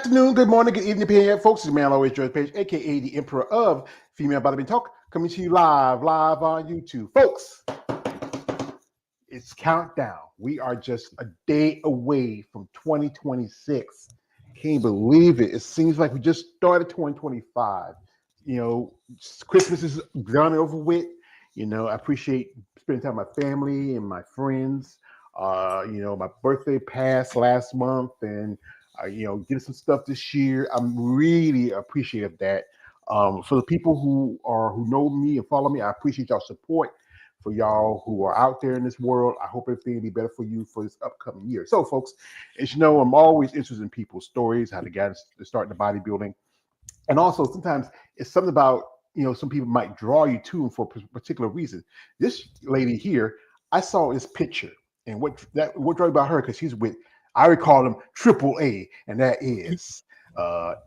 afternoon, good morning, good evening, depending on folks. It's man always George Page, aka the Emperor of Female Body Talk, coming to you live on YouTube. Folks, it's countdown. We are just a day away from 2026. Can't believe it. It seems like we just started 2025. You know, Christmas is done and over with. You know, I appreciate spending time with my family and my friends. My birthday passed last month, and getting some stuff this year. I'm really appreciative of that. For the people who know me and follow me, I appreciate y'all support. For y'all who are out there in this world, I hope everything will be better for you for this upcoming year. So, folks, as you know, I'm always interested in people's stories, how they got to start in the bodybuilding, and also sometimes it's something about some people might draw you to them for a particular reason. This lady here, I saw this picture, and what drew me about her because she's with, I would call them Triple A, and that is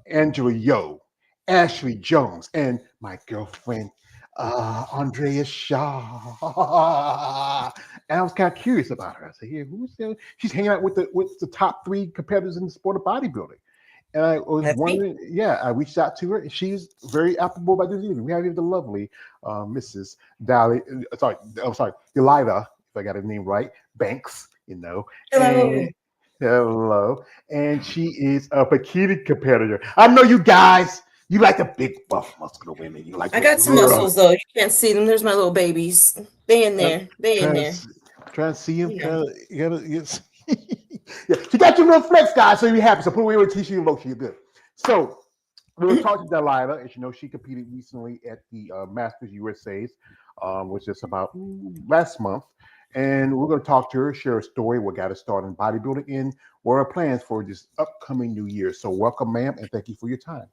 Angela Yo, Ashley Jones, and my girlfriend Andrea Shaw. And I was kind of curious about her. I said, "Here, who's there?" She's hanging out with the top three competitors in the sport of bodybuilding. And I was That's me. wondering, I reached out to her, and she's very affable by this evening. We have here the lovely Mrs. Delilah, if I got her name right, Banks, Hello. and hello. And she is a bikini competitor. I know you guys, you like the big, buff, muscular women. You like I the got some muscles though. You can't see them. There's my little babies. They in there. They in trying there. to trying to see him. You know. You gotta, yeah, she got your little flex, guys. So you're happy. So put away with t-shirt and lotion. You're good. So we'll talk to Delilah. As you know, she competed recently at the Masters USA's, which is about last month. And we're going to talk to her, share a story, what got us started in bodybuilding, and what are our plans for this upcoming new year. So welcome, ma'am, and thank you for your time.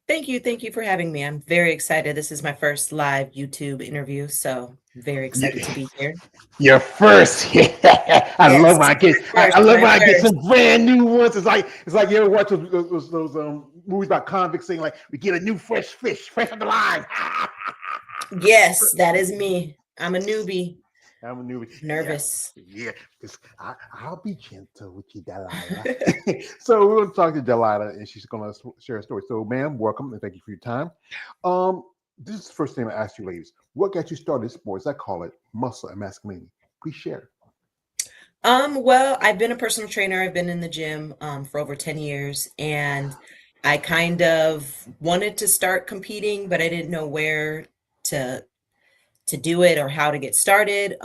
Thank you. Thank you for having me. I'm very excited. This is my first live YouTube interview, so very excited to be here. Your first, yeah. I love Yes, when I get, my I first, love my when I get first. some brand new ones. It's like you ever watch those movies about convicts saying like, we get a new fresh fish, fresh on the line. Yes, that is me. I'm a newbie. I'm a newbie. Yeah, Nervous. yeah. I'll be gentle with you, Delilah. So we're going to talk to Delilah, and she's going to share a story. So, ma'am, welcome, and thank you for your time. This is the first thing I ask you, ladies. What got you started in sports? I call it muscle and masculinity. Please share. Well, I've been a personal trainer. I've been in the gym for over 10 years, and I kind of wanted to start competing, but I didn't know where to to do it or how to get started.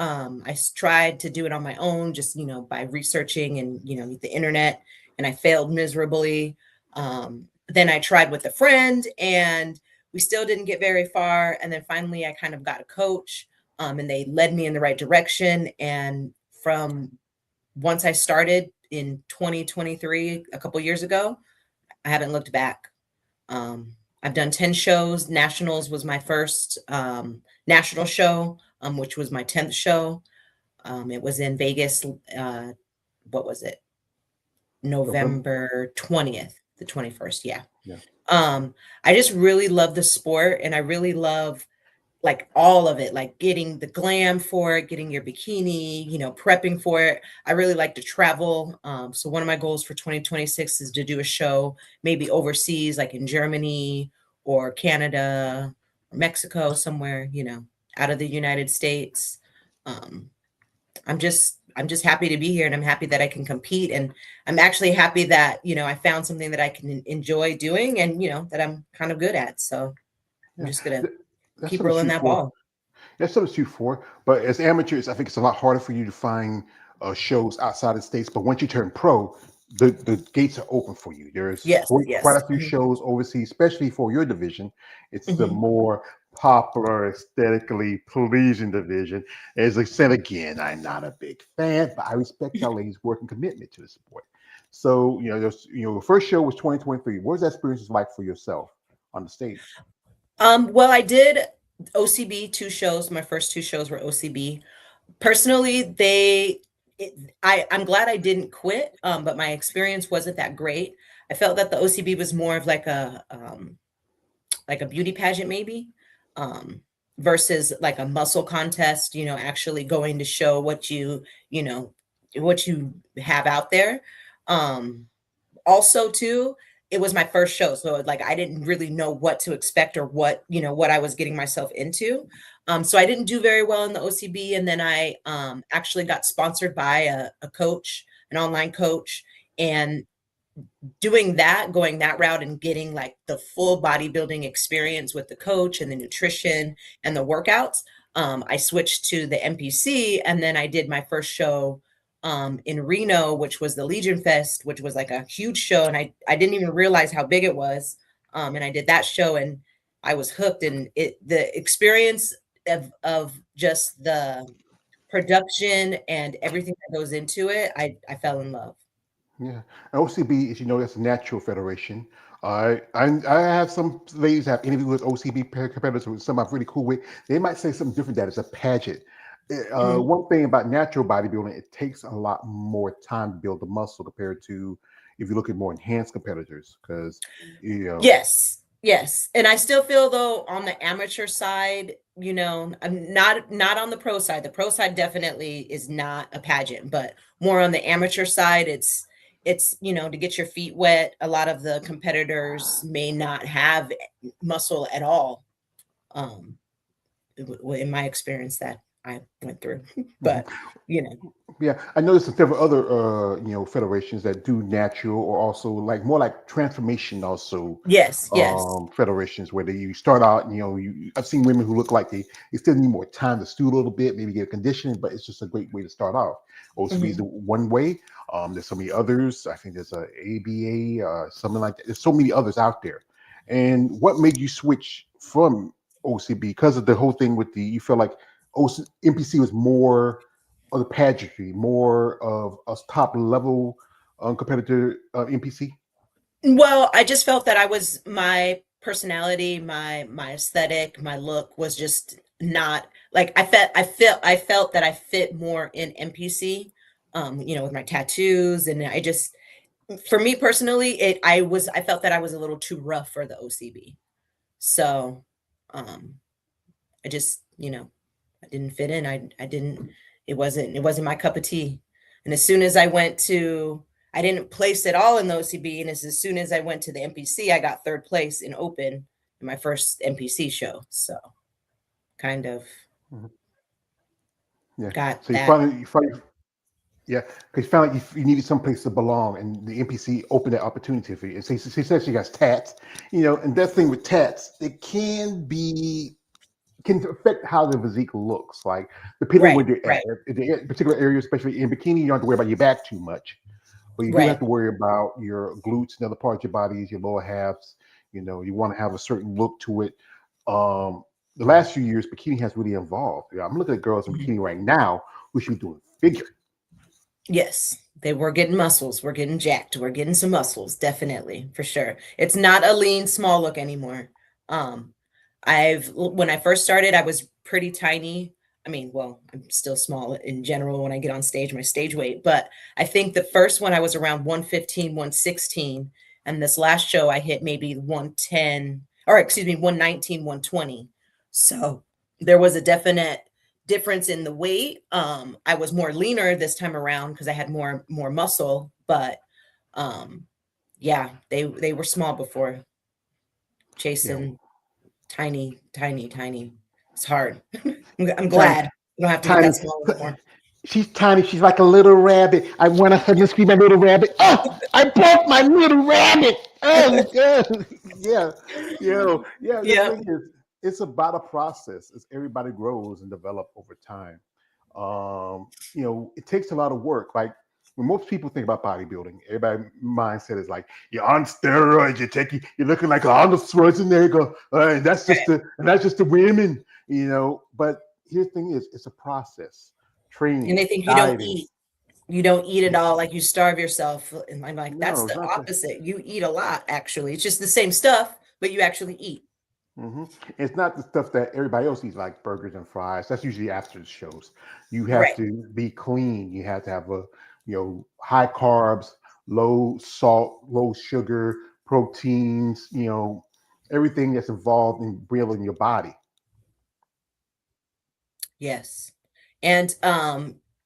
Tried to do it on my own, just by researching and the internet, and I failed miserably. Then I tried with a friend, and we still didn't get very far. And then finally, I kind of got a coach, and they led me in the right direction. And from once I started in 2023, a couple years ago, I haven't looked back. I've done 10 shows. Nationals was my first national show, which was my 10th show. It was in Vegas. What was it? November. November 20th, the 21st. Yeah. Yeah. I just really love the sport, and I really love like all of it, like getting the glam for it, getting your bikini, prepping for it. I really like to travel. So one of my goals for 2026 is to do a show maybe overseas, like in Germany or Canada or Mexico, somewhere, out of the United States. Um, I'm just happy to be here, and I'm happy that I can compete, and I'm actually happy that, I found something that I can enjoy doing and, that I'm kind of good at. So I'm Yeah. just gonna That's keep something to rolling shoot that for. ball. That's something to shoot for. But as amateurs, I think it's a lot harder for you to find shows outside of the states. But once you turn pro, the gates are open for you. There's Yes, quite yes. a few shows overseas, especially for your division. It's the Mhm. more popular, aesthetically pleasing division. As I said again, I'm not a big fan, but I respect y'all ladies' work and commitment to the sport. So, the first show was 2023. What was that experience like for yourself on the stage? Well, I did OCB 2 shows. My first 2 shows were OCB. Personally, I'm glad I didn't quit, but my experience wasn't that great. I felt that the OCB was more of like a beauty pageant maybe, um, versus like a muscle contest, actually going to show you know, what you have out there. Um, Also too, it was my first show, so like I didn't really know what to expect or what, what I was getting myself into. So I didn't do very well in the OCB, and then I actually got sponsored by a coach, an online coach, and doing that, going that route and getting like the full bodybuilding experience with the coach and the nutrition and the workouts. I switched to the NPC, and then I did my first show in Reno, which was the Legion Fest, which was like a huge show. And I didn't even realize how big it was. And I did that show and I was hooked. And the experience of just the production and everything that goes into it, I fell in love. Yeah, OCB, as you know, that's a natural federation. I have some ladies that have interviewed with OCB competitors, with some I'm really cool with. They might say something different, that it's a pageant. Mhm. One thing about natural bodybuilding, it takes a lot more time to build the muscle compared to if you look at more enhanced competitors, because you know, Yes. Yes. And I still feel though on the amateur side, I'm not on the pro side. The pro side definitely is not a pageant, but more on the amateur side, it's to get your feet wet. A lot of the competitors may not have muscle at all. Um in my experience that I went through. But, mhm. you know, Yeah, I know there's several other federations that do natural or also like more like transformation also yes, yes. federations where you start out, I've seen women who look like they still need more time to stew a little bit, maybe get conditioning, but it's just a great way to start off. OCB is the Mhm. one way. There's so many others. I think there's a ABA, something like that. There's so many others out there. And what made you switch from OCB? Because of the whole thing with you feel like NPC was more of the pageantry, more of a top level competitor NPC. Well, I just felt that I was my personality, my aesthetic, my look was just not like I felt that I fit more in NPC, with my tattoos, and I just for me personally, I felt that I was a little too rough for the OCB. So, um I just, I didn't fit in. I didn't it wasn't my cup of tea. And as soon as I didn't place at all in the OCB, and as soon as I went to the NPC, I got third place in open in my first NPC show. So kind of Mhm. Yeah. got So that. you finally, yeah, because you found like you needed some place to belong, and the NPC opened that opportunity for you. And so she said she got tats, and that thing with tats, it can affect how the physique looks. Like depending on Right, where you're at, right, in the particular area, especially in bikini, you don't have to worry about your back too much, but you do have right. to worry about your glutes and other parts of your bodies, your lower halves. You want to have a certain look to it. The last few years, bikini has really evolved. Yeah, I'm looking at girls in Mhm. bikini right now who should be doing figure. Yes, they were getting muscles. We're getting jacked. We're getting some muscles, definitely, for sure. It's not a lean, small look anymore. Um, when I first started, I was pretty tiny. I mean, well, I'm still small in general when I get on stage, my stage weight, but I think the first one I was around 115, 116, and this last show I hit maybe 110, or excuse me, 119, 120. So there was a definite difference in the weight. I was more leaner this time around because I had more muscle, but um, yeah, they were small before, Yeah, chasing tiny, tiny, tiny. It's hard. I'm tiny, glad you don't have to get tiny. that small anymore. She's tiny. She's like a little rabbit. I want to hug and squeeze my little rabbit. Oh, I broke my little rabbit. Oh, God. Yeah, yeah. The Yep. thing is, it's about a process as everybody grows and develop over time. It takes a lot of work. Like when most people think about bodybuilding, everybody mindset is like, you're on steroids, you're looking like Arnold Schwarzenegger, and that's just the women, But here's the thing is, it's a process. And Training, they think you don't dieting. eat. You don't eat at all, like you starve yourself. And I'm like, that's No, it's the not that. opposite. You eat a lot, actually. It's just the same stuff, but you actually eat. hmm It's not the stuff that everybody else eats, like burgers and fries. That's usually after the shows. You have Right. to be clean. You have to have high carbs, low salt, low sugar, proteins. Everything that's involved in building your body. Yes. And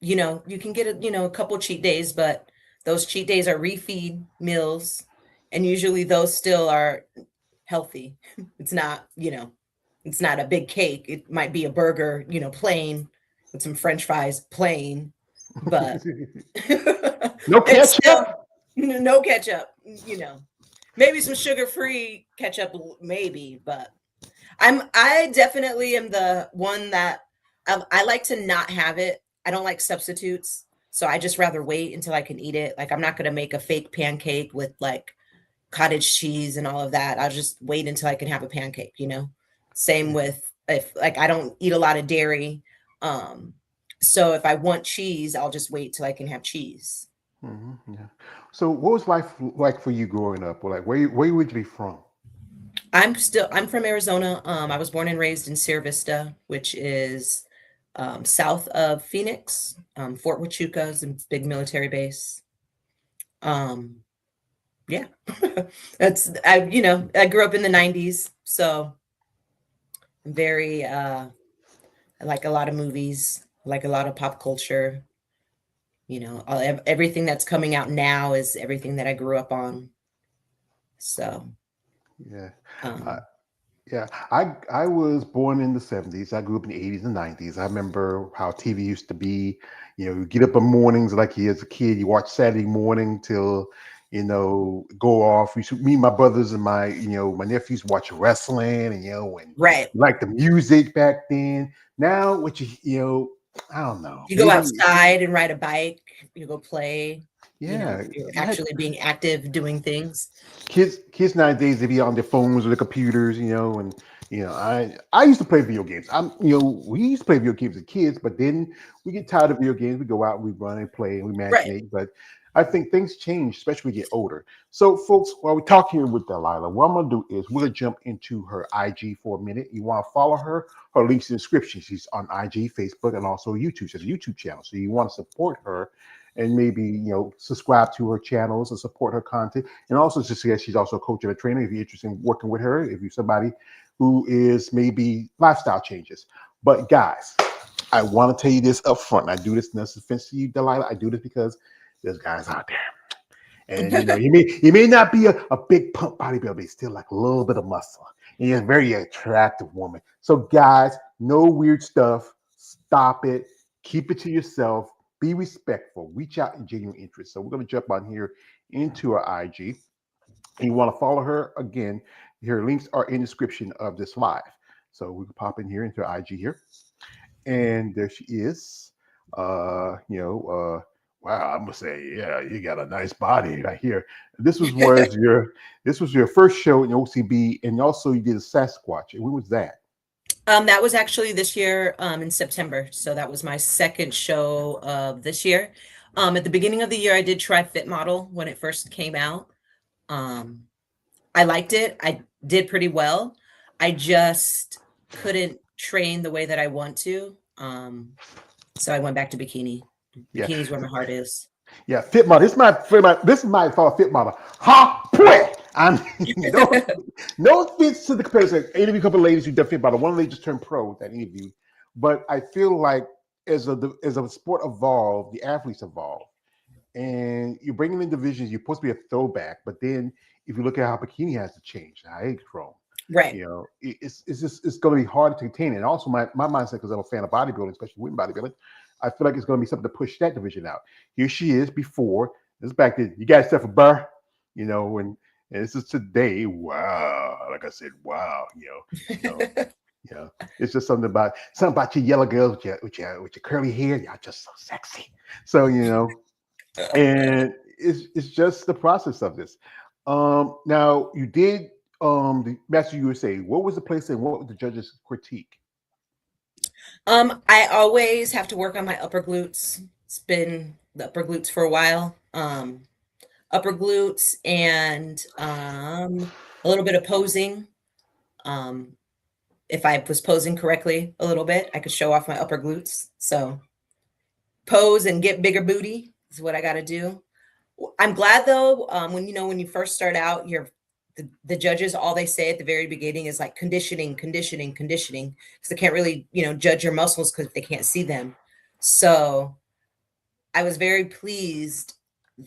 you can get a couple cheat days, but those cheat days are refeed meals And usually those still are healthy. It's not, it's not a big cake. It might be a burger, plain with some French fries, plain, but No it's still ketchup. no ketchup, maybe some sugar-free ketchup, maybe, but I definitely am the one that I like to not have it. I don't like substitutes, so I just rather wait until I can eat it. Like I'm not gonna make a fake pancake with like cottage cheese and all of that. I'll just wait until I can have a pancake. Same with if like I don't eat a lot of dairy. Um, so if I want cheese, I'll just wait till I can have cheese. Yeah. So, what was life like for you growing up? Or like, where you originally from? I'm from Arizona. I was born and raised in Sierra Vista, which is south of Phoenix. Fort Huachuca is a big military base. Um, yeah, I grew up in the '90s, so I'm very I like a lot of movies, I like a lot of pop culture. Everything that's coming out now is everything that I grew up on. So, Yeah. Uh, um, yeah. I was born in the 70s. I grew up in the 80s and 90s. I remember how TV used to be. You get up in mornings like you as a kid. You watch Saturday morning till go off. Me, my brothers, and my nephews watch wrestling, and right. like the music back then. Now, what I don't know. You go Maybe, outside and ride a bike, you go play, yeah. you're You had actually being active doing things. kids nowadays, they be on their phones or their computers, and I used to play video games. We used to play video games as kids, but then we get tired of video games. We go out, we run and play, and we Right. imaginate. But I think things change, especially when we get older. So, folks, while we're talking here with Delilah, what I'm gonna do is we're gonna jump into her IG for a minute. You want to follow her? Her links in the description. She's on IG, Facebook, and also YouTube. She has a YouTube channel. So you want to support her and maybe subscribe to her channels and support her content. And also to suggest she's also a coach and a trainer if you're interested in working with her, if you're somebody who is maybe lifestyle changes. But guys, I want to tell you this up front. I do this, no offense to you, Delilah. I do this because there's guys out there. And you may not be a big pump bodybuilder, but you still like a little bit of muscle. And you're a very attractive woman. So guys, no weird stuff. Stop it. Keep it to yourself. Be respectful. Reach out in genuine interest. So we're going to jump on here into our IG. And you want to follow her again. Her links are in the description of this live. So we can pop in here into her IG here. And there she is. Wow, I'm gonna say, yeah, you got a nice body right here. This was your first show in OCB, and also you did a Sasquatch. And when was that? That was actually this year, in September. So that was my second show of this year. At the beginning of the year, I did try Fit Model when it first came out. Um, I liked it. I did pretty well. I just couldn't train the way that I want to. So I went back to bikini. Yeah, Bikini's where my heart is. yeah, Fit Model. This is my fault, Fit Model. Ha, boy. I'm no offense to the comparison. Interview a couple of ladies who done Fit Model. One lady just turned pro with that interview, but I feel like as a sport evolved, the athletes evolve, and you're bringing in divisions. You're supposed to be a throwback, but then if you look at how bikini has to change, how it's grown, Right. it's going to be hard to contain. And also my mindset, because I'm a fan of bodybuilding, especially women bodybuilding, I feel like it's going to be something to push that division out. Here she is before. This is back then. You got yourself a burr, and this is today. Wow, like I said, wow, it's just something about your yellow girls with your curly hair. Y'all just so sexy. So and it's just the process of this. Now you did the Master USA. What was the place and what was the judges' critique? I always have to work on my upper glutes. It's been the upper glutes for a while. Upper glutes and a little bit of posing. Um, if I was posing correctly a little bit, I could show off my upper glutes. So pose and get bigger booty is what I got to do. I'm glad though, when you first start out, the judges, all they say at the very beginning is like conditioning, conditioning, conditioning, because they can't really, judge your muscles because they can't see them. So I was very pleased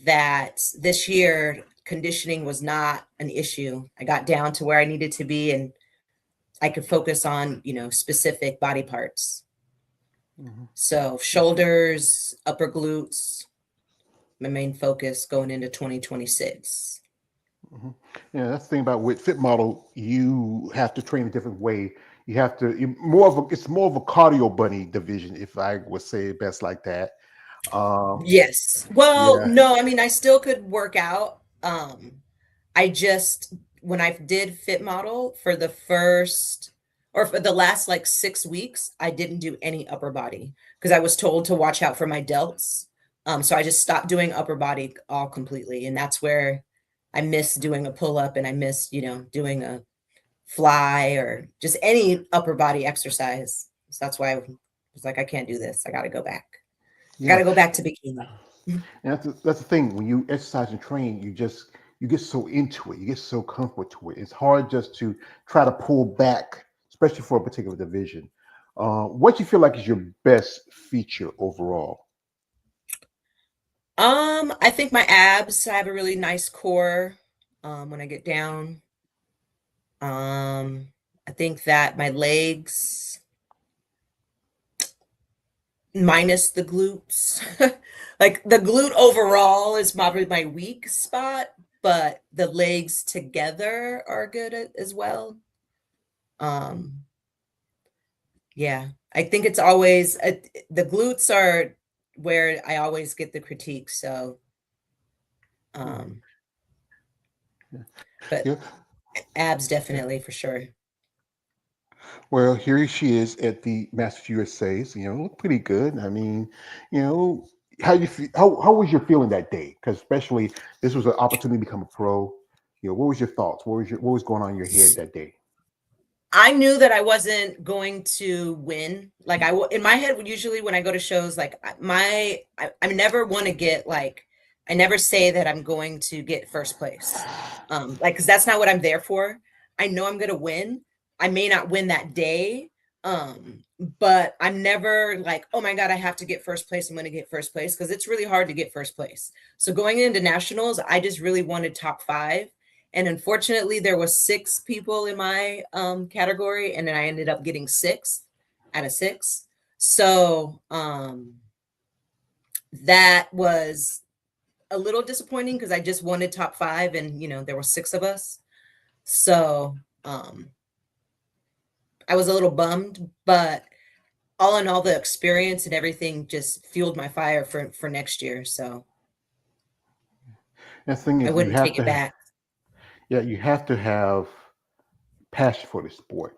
that this year conditioning was not an issue. I got down to where I needed to be, and I could focus on, specific body parts. Mhm. So shoulders, upper glutes, my main focus going into 2026. Mhm. Yeah, that's the thing about with fit model. You have to train a different way. You have to it's more of a cardio bunny division, if I would say it best like that. Um, Yes. Well, yeah, no, I mean, I still could work out. I just, when I did fit model for the first or for the last like 6 weeks, I didn't do any upper body because I was told to watch out for my delts. So I just stopped doing upper body all completely. And that's where I miss doing a pull up, and I miss, doing a fly or just any upper body exercise. So that's why I was like, I can't do this. I got to go back. I got yeah. to go back to bikini. And that's the thing. When you exercise and train, you get so into it. You get so comfortable to it. It's hard just to try to pull back, especially for a particular division. What you feel like is your best feature overall? I think my abs, I have a really nice core when I get down. I think that my legs, minus the glutes, like the glute overall is probably my weak spot, but the legs together are good as well. Um, yeah, I think it's always the glutes are where I always get the critique. So, Mhm. um, Yeah. but Yeah. abs Yeah. definitely for sure. Well, here she is at the Masters USA's. Look pretty good. I mean, you know, how you feel, how was your feeling that day? Because especially this was an opportunity to become a pro. What was your thoughts? What was going on in your head that day? I knew that I wasn't going to win. Like in my head, usually when I go to shows, like I never want to get like, I never say that I'm going to get first place. Like, cause that's not what I'm there for. I know I'm going to win. I may not win that day. Um, but I'm never like, oh my God, I have to get first place. I'm going to get first place. Cause it's really hard to get first place. So going into nationals, I just really wanted top five, and unfortunately there was 6 people in my category, and then I ended up getting 6 out of 6. So that was a little disappointing because I just wanted top five, and there were 6 of us. So I was a little bummed, but all in all, the experience and everything just fueled my fire for next year. So And the thing I is, wouldn't take it back. yeah, you have to have passion for the sport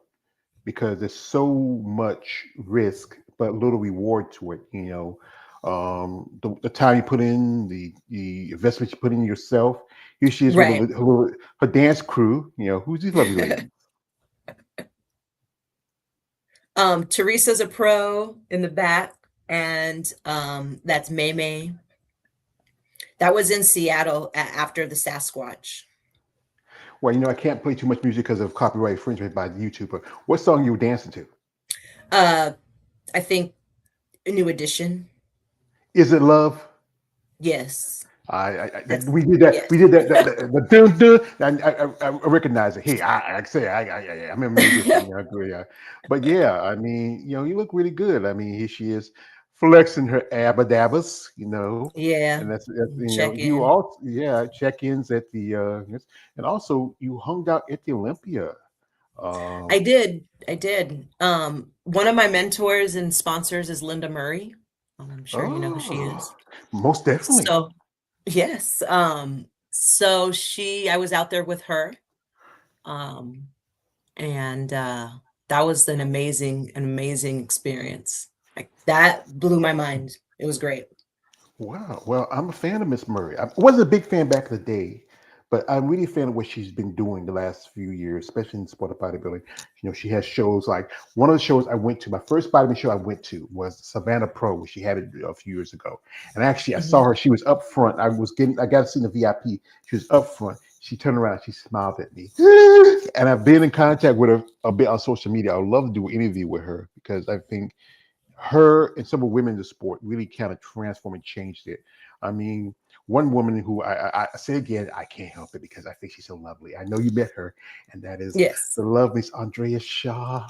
because there's so much risk but little reward to it. The time you put in, the investment you put in yourself. Here she is with Right. her dance crew. Who's these lovely ladies? Teresa's a pro in the back, and that's May May. That was in Seattle after the Sasquatch. Well, I can't play too much music because of copyright infringement by the YouTuber. What song you were dancing to? Uh, I think a New Edition. Is it love? Yes, that's We did that. yes. We did that. The dun, dun, I recognize it. Hey, I say I remember made this one. Yeah, I agree. Yeah. But yeah, I mean, you look really good. I mean, here she is flexing her abadabbas. Yeah. And that's Check you in. all check-ins at the and also you hung out at the Olympia. I Um, did. I did. One of my mentors and sponsors is Linda Murray. I'm sure you know who she oh, is. most definitely. So yes. So I was out there with her. Um, and that was an amazing experience. Like that blew my mind. It was great. Wow. Well, I'm a fan of Miss Murray. I wasn't a big fan back in the day, but I'm really a fan of what she's been doing the last few years, especially in sport of bodybuilding. She has shows like one of the shows I went to, my first bodybuilding show I went to was Savannah Pro, where she had it a few years ago. And actually, I saw Mhm. her. She was up front. I got to see the VIP. She was up front. She turned around. She smiled at me. And I've been in contact with her a bit on social media. I would love to do an interview with her because I think her and some of women in the sport really kind of transformed and changed it. I mean, one woman who I say again, I can't help it because I think she's so lovely. I know you met her, and that is Yes. the lovely Andrea Shaw.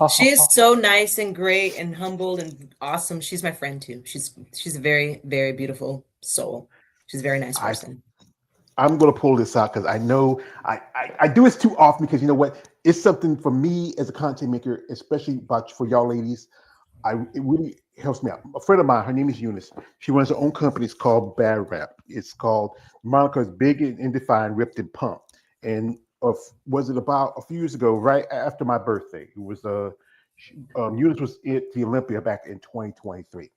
She is so nice and great and humbled and awesome. She's my friend too. She's a very, very beautiful soul. She's a very nice I person. I'm gonna pull this out because I know I do this too often because you know what? It's something for me as a content maker, especially about for y'all ladies. It really helps me out. A friend of mine, her name is Eunice. She runs her own company. It's called Bad Rap. It's called Monica's Big and Defined, Ripped and Pumped. And was it about a few years ago, right after my birthday? It was Eunice was at the Olympia back in 2023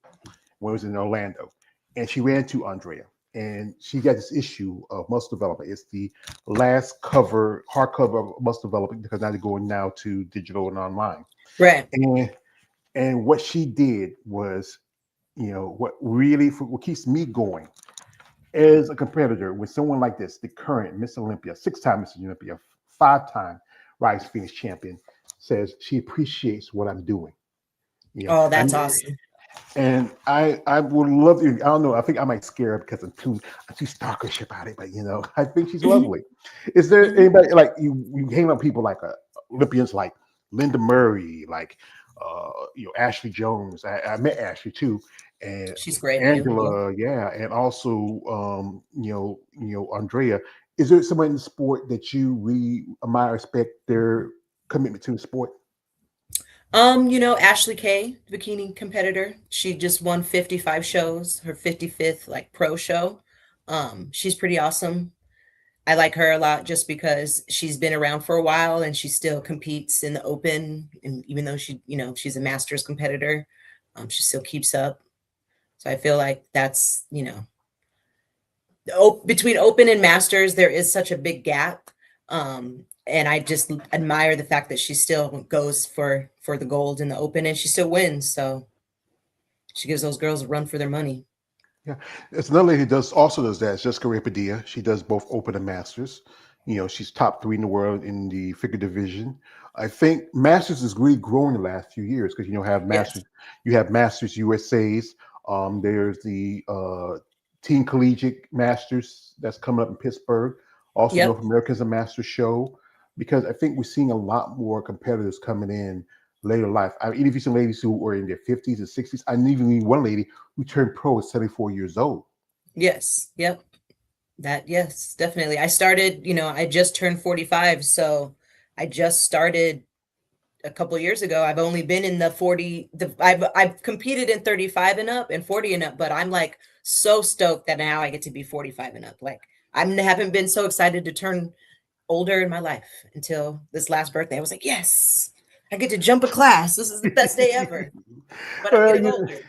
when it was in Orlando, and she ran to Andrea. And she got this issue of Muscle Development. It's the last hardcover of Muscle Development because now they're going now to digital and online. Right. And what she did was, what really what keeps me going as a competitor with someone like this, the current Miss Olympia, 6-time Miss Olympia, 5-time Rise Phoenix champion, says she appreciates what I'm doing. Oh, And that's awesome. I would love to. I don't know. I think I might scare her because I'm too stalkerish about it. But I think she's Hmm. lovely. Is there Hmm. anybody like you hang on people like Olympians like Linda Murray, like Ashley Jones. I met Ashley too, and She's great too. Yeah. Angela, yeah, and also Andrea. Is there someone in the sport that you really admire, respect their commitment to the sport? Ashley Kay, bikini competitor. She just won 55 shows, her 55th like pro show. She's pretty awesome. I like her a lot just because she's been around for a while and she still competes in the open. And even though she's a masters competitor, she still keeps up. So I feel like that's, between open and masters, there is such a big gap. And I just admire the fact that she still goes for the gold in the open and she still wins. So she gives those girls a run for their money. Yeah, it's another lady who does that. It's Jessica Padilla. She does both Open and Masters. She's top 3 in the world in the figure division. I think Masters is really growing the last few years because Yes. you have Masters USA's. There's the Teen Collegiate Masters that's coming up in Pittsburgh. Also, North Yep. America's a Masters show because I think we're seeing a lot more competitors coming in later life. I've interviewed some ladies who were in their 50s and 60s. I even knew one lady who turned pro at 74 years old. Yes. Yep. Yes, definitely. I just turned 45, so I just started a couple years ago. I've only been in the 40, I've competed in 35 and up and 40 and up, but I'm like so stoked that now I get to be 45 and up. Like I haven't been so excited to turn older in my life until this last birthday. I was like, yes, I get to jump a class. This is the best day ever. But I'm getting Yeah, older.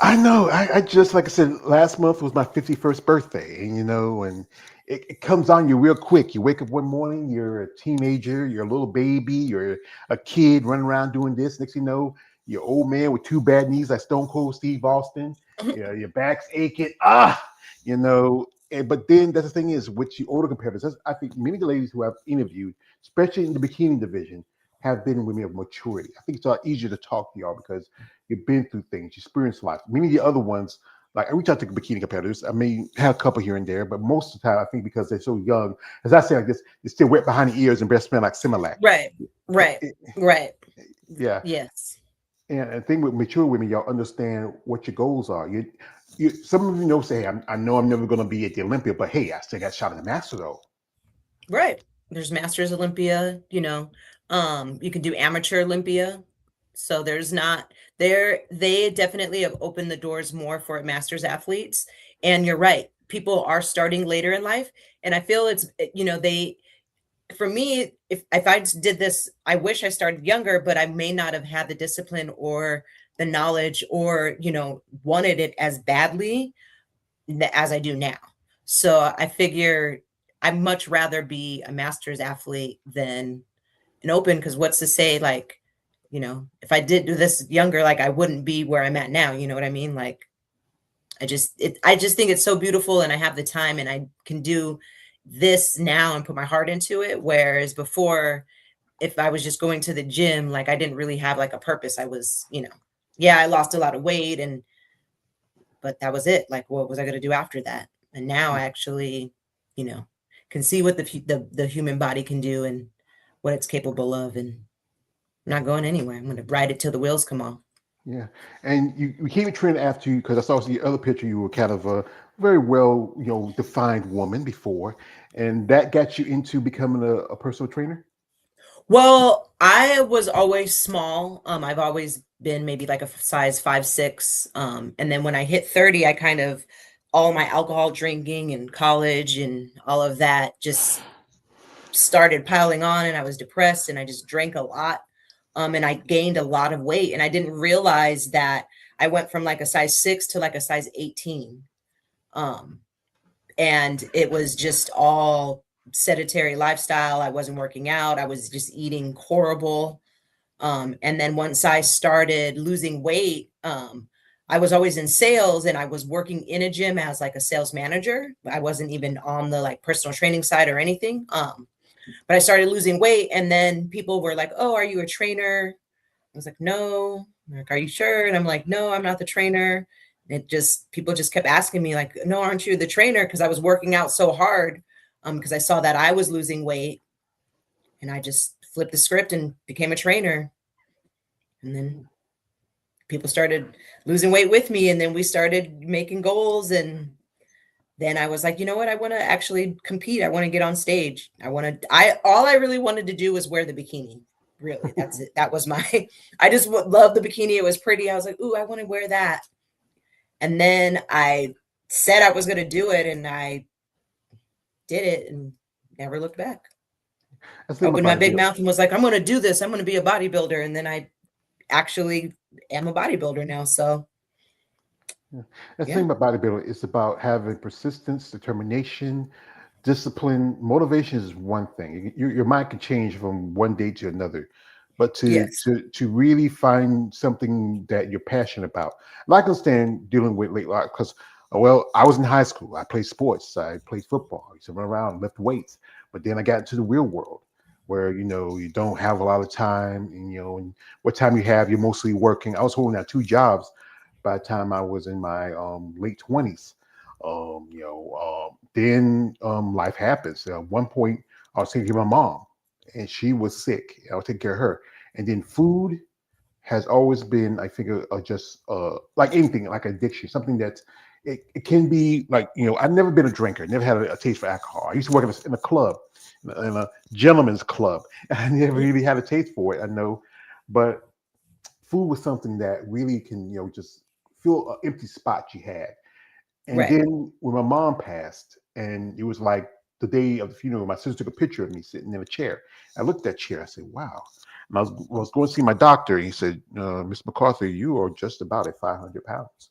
I know. I just, like I said, last month was my 51st birthday, and it comes on you real quick. You wake up one morning, you're a teenager, you're a little baby, you're a kid running around doing this. Next thing you know, you're old man with 2 bad knees like Stone Cold Steve Austin. Yeah, your back's aching. But then that's the thing is with the older competitors, I think many of the ladies who I've interviewed, especially in the bikini division, have been women of maturity. I think it's a lot easier to talk to y'all because you've been through things, you experienced life. Many of the other ones, like I reach out to bikini competitors. I mean, have a couple here and there, but most of the time, I think because they're so young, as I say like this, they're still wet behind the ears and breast smell like Similac. Right. It- Right. it- Right. yeah, Yes. and the thing with mature women, y'all understand what your goals are. Some of you say, I know I'm never going to be at the Olympia, but hey, I still got a shot in the master though. Right. There's Masters Olympia. You can do Amateur Olympia. So there's not they definitely have opened the doors more for Masters athletes. And you're right. People are starting later in life. And I feel they for me, if I did this, I wish I started younger, but I may not have had the discipline or the knowledge or, wanted it as badly as I do now. So I figure I'd much rather be a master's athlete than an open because what's to say, like, if I did do this younger, like I wouldn't be where I'm at now. You know what I mean? Like I just think it's so beautiful and I have the time and I can do this now and put my heart into it. Whereas before, if I was just going to the gym, like I didn't really have like a purpose. I was, yeah, I lost a lot of weight but that was it. Like, what was I going to do after that? And now I actually, you know, can see what the human body can do and what it's capable of, and I'm not going anywhere. I'm going to ride it till the wheels come off. Yeah, and you became a trainer after you, because I saw the other picture. You were kind of a very well, defined woman before, and that got you into becoming a personal trainer. Well, I was always small. I've always been maybe like a size 5'6". And then when I hit 30, I kind of all my alcohol drinking and college and all of that just started piling on, and I was depressed and I just drank a lot. And I gained a lot of weight, and I didn't realize that I went from like a size 6 to like a size 18. Um, and it was just all sedentary lifestyle. I wasn't working out. I was just eating horrible. And then once I started losing weight, I was always in sales and I was working in a gym as like a sales manager. I wasn't even on the like personal training side or anything. But I started losing weight, and then people were like, "Oh, are you a trainer?" I was like, "No." They're like, "Are you sure?" And I'm like, "No, I'm not the trainer." It just people just kept asking me like, "No, aren't you the trainer?" Because I was working out so hard, because I saw that I was losing weight, and I just flipped the script and became a trainer. And then people started losing weight with me, and then we started making goals, and then I was like, you know what? I want to actually compete. I want to get on stage. All I really wanted to do was wear the bikini. Really, that's it. That was my, I just loved the bikini. It was pretty. I was like, ooh, I want to wear that. And then I said I was going to do it, and I did it and never looked back. That's the thing Opened my about big bodybuilding. mouth and was like, I'm going to do this. I'm going to be a bodybuilder. And then I actually am a bodybuilder now. So, Yeah. That's the yeah. thing about bodybuilding. It's about having persistence, determination, discipline. Motivation is one thing. Your mind can change from one day to another, but to Yes. to to really find something that you're passionate about. Like I understand dealing with late life, because well, I was in high school. I played sports. I played football. I used to run around, lift weights. But then I got into the real world, where you don't have a lot of time, and what time you have, you're mostly working. I was holding down two jobs by the time I was in my late 20s. Then life happens. At one point, I was taking care of my mom, and she was sick. I was taking care of her. And then food has always been, I think, just like anything, like addiction, something that it can be like, I've never been a drinker, never had a taste for alcohol. I used to work in a club, in a gentleman's club. I never really had a taste for it, I know. But food was something that really can, just fill an empty spot you had. And Right. then when my mom passed, and it was like the day of the funeral, my sister took a picture of me sitting in a chair. I looked at that chair. I said, "Wow." And I was going to see my doctor. And he said, "Miss McCarthy, you are just about at 500 pounds."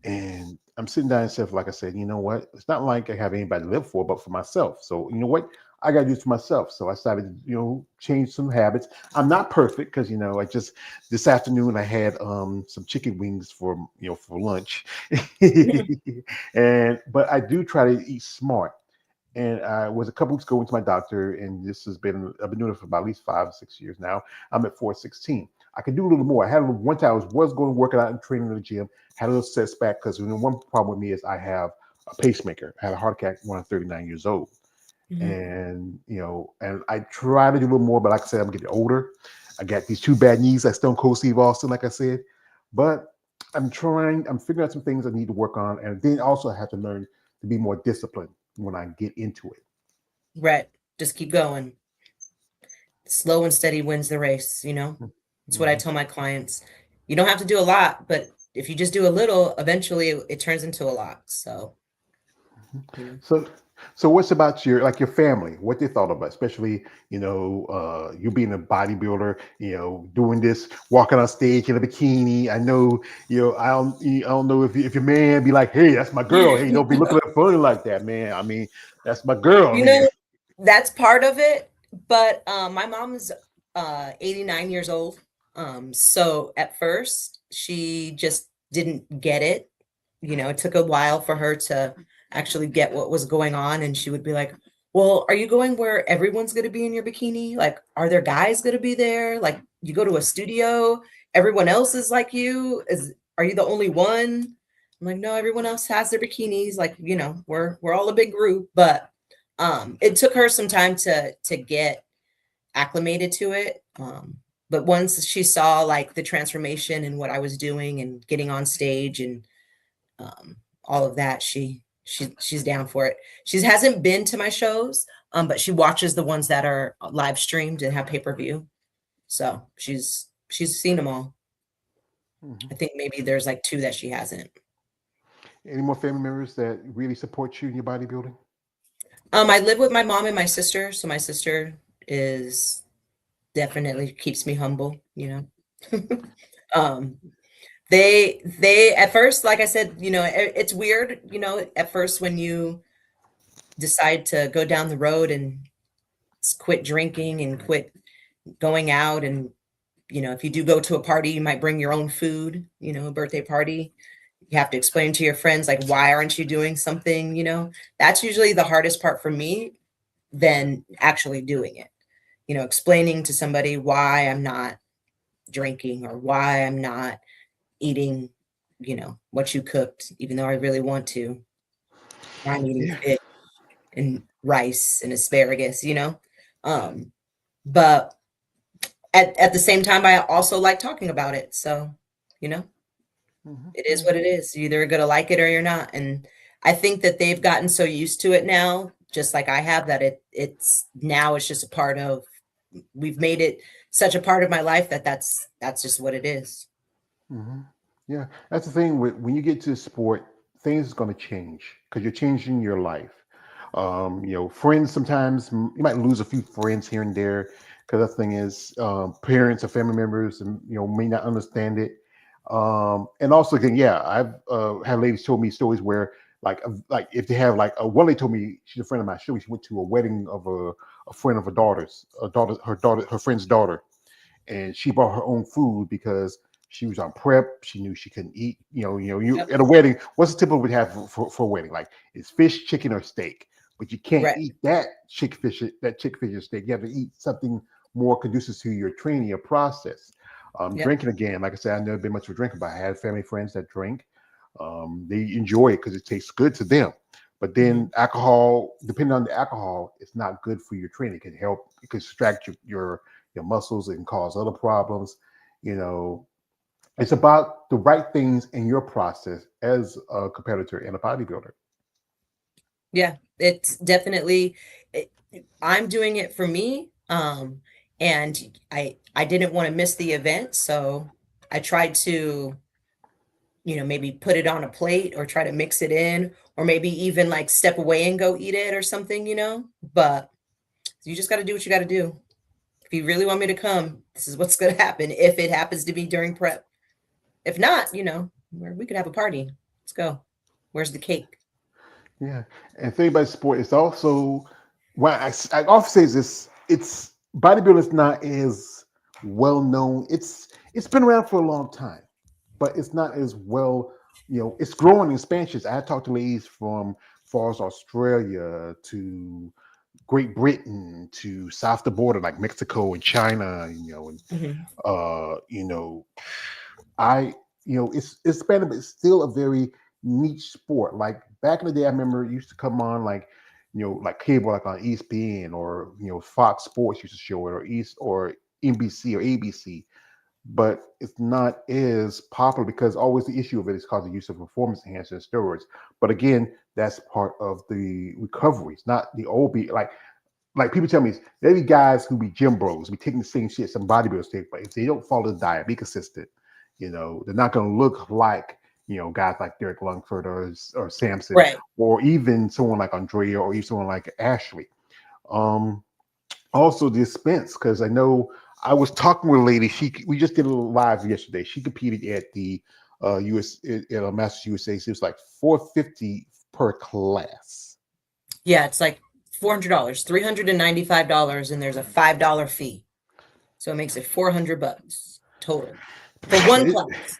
And I'm sitting down and stuff, like I said, you know what? It's not like I have anybody to live for, but for myself. So you know what? I got to do it for myself. So I started to, change some habits. I'm not perfect, because I just this afternoon I had some chicken wings for lunch, and but I do try to eat smart. And I was a couple weeks ago to my doctor, and I've been doing it for about at least 5 or 6 years now. I'm at 416. I can do a little more. I had one time I was going to work out and training in the gym, had a little setback because one problem with me is I have a pacemaker. I had a heart attack when I'm 39 years old. Mhm. And I try to do a little more, but like I said, I'm getting older. I got these two bad knees like Stone Cold Steve Austin, like I said. But I'm figuring out some things I need to work on. And then also I have to learn to be more disciplined when I get into it. Right. Just keep going. Slow and steady wins the race, you know? It's what I Mhm. tell my clients. You don't have to do a lot, but if you just do a little, eventually it turns into a lot. So, you know. So, so what's about your family? What they thought about, especially you being a bodybuilder, doing this, walking on stage in a bikini. I know, I don't know if your man be like, hey, that's my girl. Hey, don't be looking at her funny like that, man. I mean, that's my girl. I You mean, know, that's part of it, but my mom is 89 years old. So at first she just didn't get it. You know, it took a while for her to actually get what was going on, and she would be like, "Well, are you going where everyone's going to be in your bikini? Like, are there guys going to be there? Like, you go to a studio, everyone else is like you? Are you the only one?" I'm like, no, everyone else has their bikinis. Like, we're all a big group, but it took her some time to get acclimated to it. But once she saw like the transformation and what I was doing and getting on stage and all of that, she's down for it. She hasn't been to my shows, but she watches the ones that are live streamed and have pay-per-view. So she's seen them all. I Mhm. think maybe there's like two that she hasn't. Any more family members that really support you in your bodybuilding? I live with my mom and my sister, so my sister is definitely keeps me humble. um they at first, like I said, it's weird, at first when you decide to go down the road and quit drinking and quit going out, and if you do go to a party, you might bring your own food, a birthday party. You have to explain to your friends, like, why aren't you doing something? That's usually the hardest part for me than actually doing it. Explaining to somebody why I'm not drinking or why I'm not eating, what you cooked, even though I really want to. Why I'm eating Yeah. fish and rice and asparagus. Um, but at the same time, I also like talking about it. So, you know, it is Yeah. what it is. You're either gonna like it or you're not. And I think that they've gotten so used to it now, just like I have, that it's just a part of, we've made it such a part of my life that that's just what it is. hmm Yeah, that's the thing with when you get to sport, things is going to change because you're changing your life. Friends sometimes you might lose a few friends here and there because the thing is, parents or family members, may not understand it. And also again, yeah, I've had ladies told me stories where like if they have like one lady told me she's a friend of mine. She went to a wedding of a friend of her friend's daughter, and she brought her own food because she was on prep. She knew she couldn't eat. You Yep. at a wedding. What's the typical would have for a wedding? Like it's fish, chicken, or steak. But you can't Right. eat that chick fish or steak. You have to eat something more conducive to your training, your process. Yep. Drinking again, like I said, I've never been much of a drinker, but I had family friends that drink. They enjoy it because it tastes good to them. But Hmm. then alcohol, depending on the alcohol, it's not good for your training. It can help, it can distract your muscles. It can cause other problems. You know, it's about the right things in your process as a competitor and a bodybuilder. Yeah, it's definitely, it, I'm doing it for me. And I didn't want to miss the event, so I tried to, maybe put it on a plate or try to mix it in, or maybe even like step away and go eat it or something. But you just got to do what you got to do. If you really want me to come, this is what's going to happen if it happens to be during prep. If not, we could have a party. Let's go. Where's the cake? Yeah, and thing about sport is also why I often say this: it's bodybuilding is not as well known. It's been around for a long time, but it's not as well. It's growing in expansions. I talked to ladies from far as Australia to Great Britain to south of the border, like Mexico and China. And Hmm. uh, you know, I, it's Spanish, but it's still a very niche sport. Like back in the day, I remember it used to come on like, like cable, like on ESPN or Fox Sports used to show it, or East or NBC or ABC. But it's not as popular because always the issue of it is called the use of performance enhancing steroids. But again, that's part of the recovery. It's not the old be like people tell me there be guys who be gym bros, be taking the same shit some bodybuilders take, but if they don't follow the diet, be consistent, they're not going to look like guys like Derek Lungford or Samson, Right. or even someone like Andrea, or even someone like Ashley. Um, Also the expense, because I know I was talking with a lady. We just did a little live yesterday. She competed at the US Masters USA. So it was like 450 per class. Yeah, it's like $400, $395, and there's a $5 fee. So it makes it $400 total for one They, class.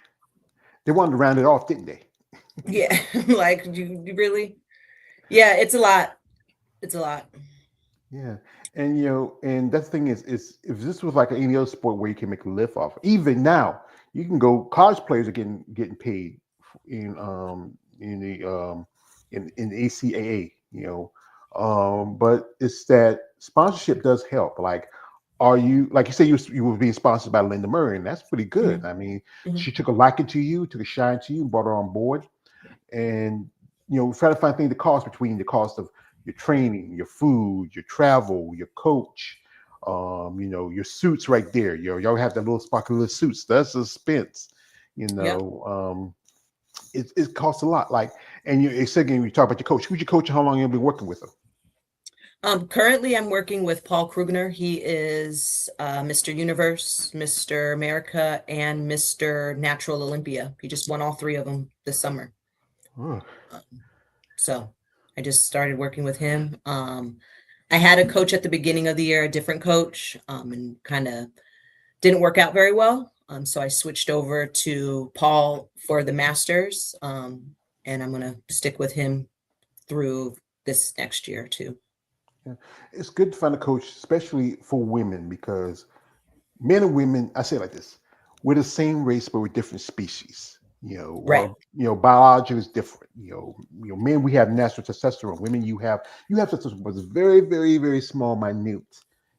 they wanted to round it off, didn't they? Yeah, like you really? Yeah, it's a lot. It's a lot. Yeah, and and that thing is if this was like any other sport where you can make a lift off, even now you can go. College players are getting paid in the in ACAA, but it's that sponsorship does help. Like, are you, like you say, you were being sponsored by Linda Murray, and that's pretty good. Mhm, I mean, mhm. she took a liking to you, took a shine to you, and brought her on board, and try to find things the cost between the cost of your training, your food, your travel, your coach, your suits right there. Y'all have that little sparkly suits. That's a expense. You Yep. know, it costs a lot. Like, and it's again, you talk about your coach. Who's your coach? And how long you been working with him? Currently, I'm working with Paul Krugner. He is Mr. Universe, Mr. America, and Mr. Natural Olympia. He just won all three of them this summer. Oh, Um, so I just started working with him. I had a coach at the beginning of the year, a different coach, and kind of didn't work out very well. So I switched over to Paul for the Masters, and I'm going to stick with him through this next year too. yeah. It's good to find a coach, especially for women, because men and women, I say it like this: we're the same race, but we're different species. Right. Or biology is different. Men, we have natural testosterone. Women, you have testosterone, but it's very, very, very small, minute,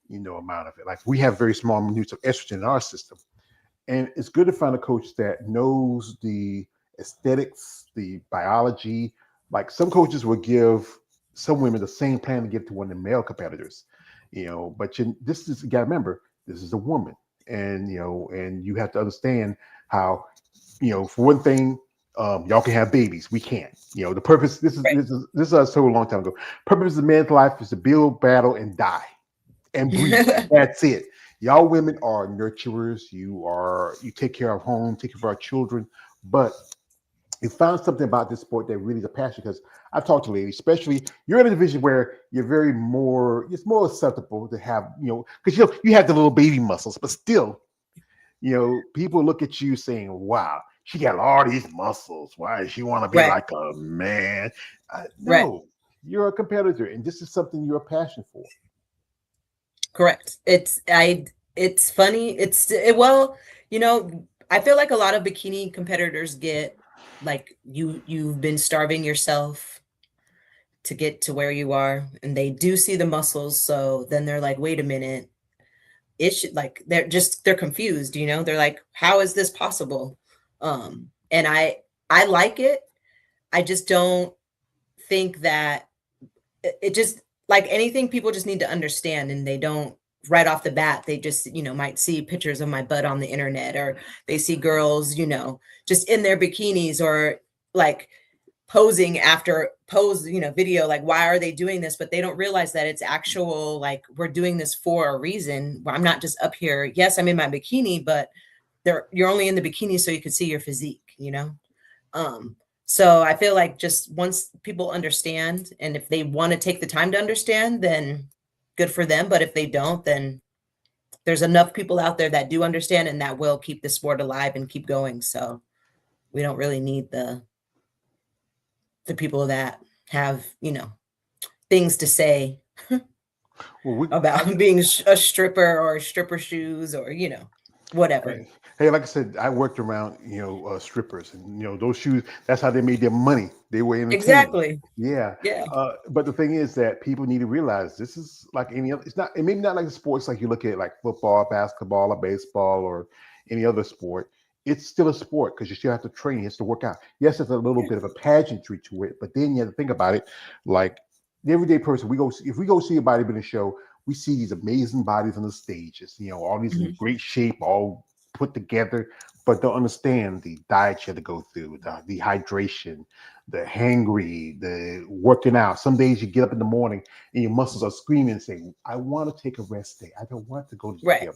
amount of it. Like, we have very small minutes of estrogen in our system, and it's good to find a coach that knows the aesthetics, the biology. Like, some coaches will give some women the same plan to give to one of the male competitors, but you got to remember, this is a woman, and you have to understand how, for one thing, y'all can have babies, we can't. The purpose, this is us told a long time ago. Purpose of man's life is to build, battle, and die, and breed. Right. That's it. Y'all women are nurturers. You take care of home, take care of our children. But you found something about this sport that really is a passion, because I've talked to ladies, especially you're in a division where it's more acceptable to have, because you have the little baby muscles, but still, people look at you saying, wow, she got all these muscles. Why does she want to be Right. like a man? Right. No, you're a competitor, and this is something you're a passion for. Correct. It's funny. Well, I feel like a lot of bikini competitors get like you've been starving yourself to get to where you are, and they do see the muscles, so then they're like, wait a minute, it should, like, they're confused, they're like, how is this possible? And I like it. I just don't think that it just, like anything, people just need to understand, and they don't right off the bat. They just, might see pictures of my butt on the internet, or they see girls, just in their bikinis, or like posing after pose, video, like, why are they doing this? But they don't realize that it's actual, like, we're doing this for a reason. I'm not just up here, yes, I'm in my bikini, but you're only in the bikini so you can see your physique. um, so I feel like just once people understand, and if they want to take the time to understand, then good for them. But if they don't, then there's enough people out there that do understand, and that will keep the sport alive and keep going. So we don't really need the people that have, things to say Well, about being a stripper, or stripper shoes, or whatever. hey, hey, like I said, I worked around strippers, and those shoes. That's how they made their money. They were entertainment. Exactly. Yeah, Yeah. but the thing is that people need to realize this is like any other. It's not. It maybe not like the sports like you look at, like football, basketball, or baseball, or any other sport. It's still a sport, because you still have to train. You have to work out. Yes, it's a little Yeah. bit of a pageantry to it, but then you have to think about it like the everyday person. If we go see a bodybuilding show, we see these amazing bodies on the stages. All these in Mhm. great shape, all put together, but don't understand the diet you have to go through, the hydration, the hangry, the working out. Some days you get up in the morning and your muscles are screaming and saying, I want to take a rest day. I don't want to go to the Right. gym.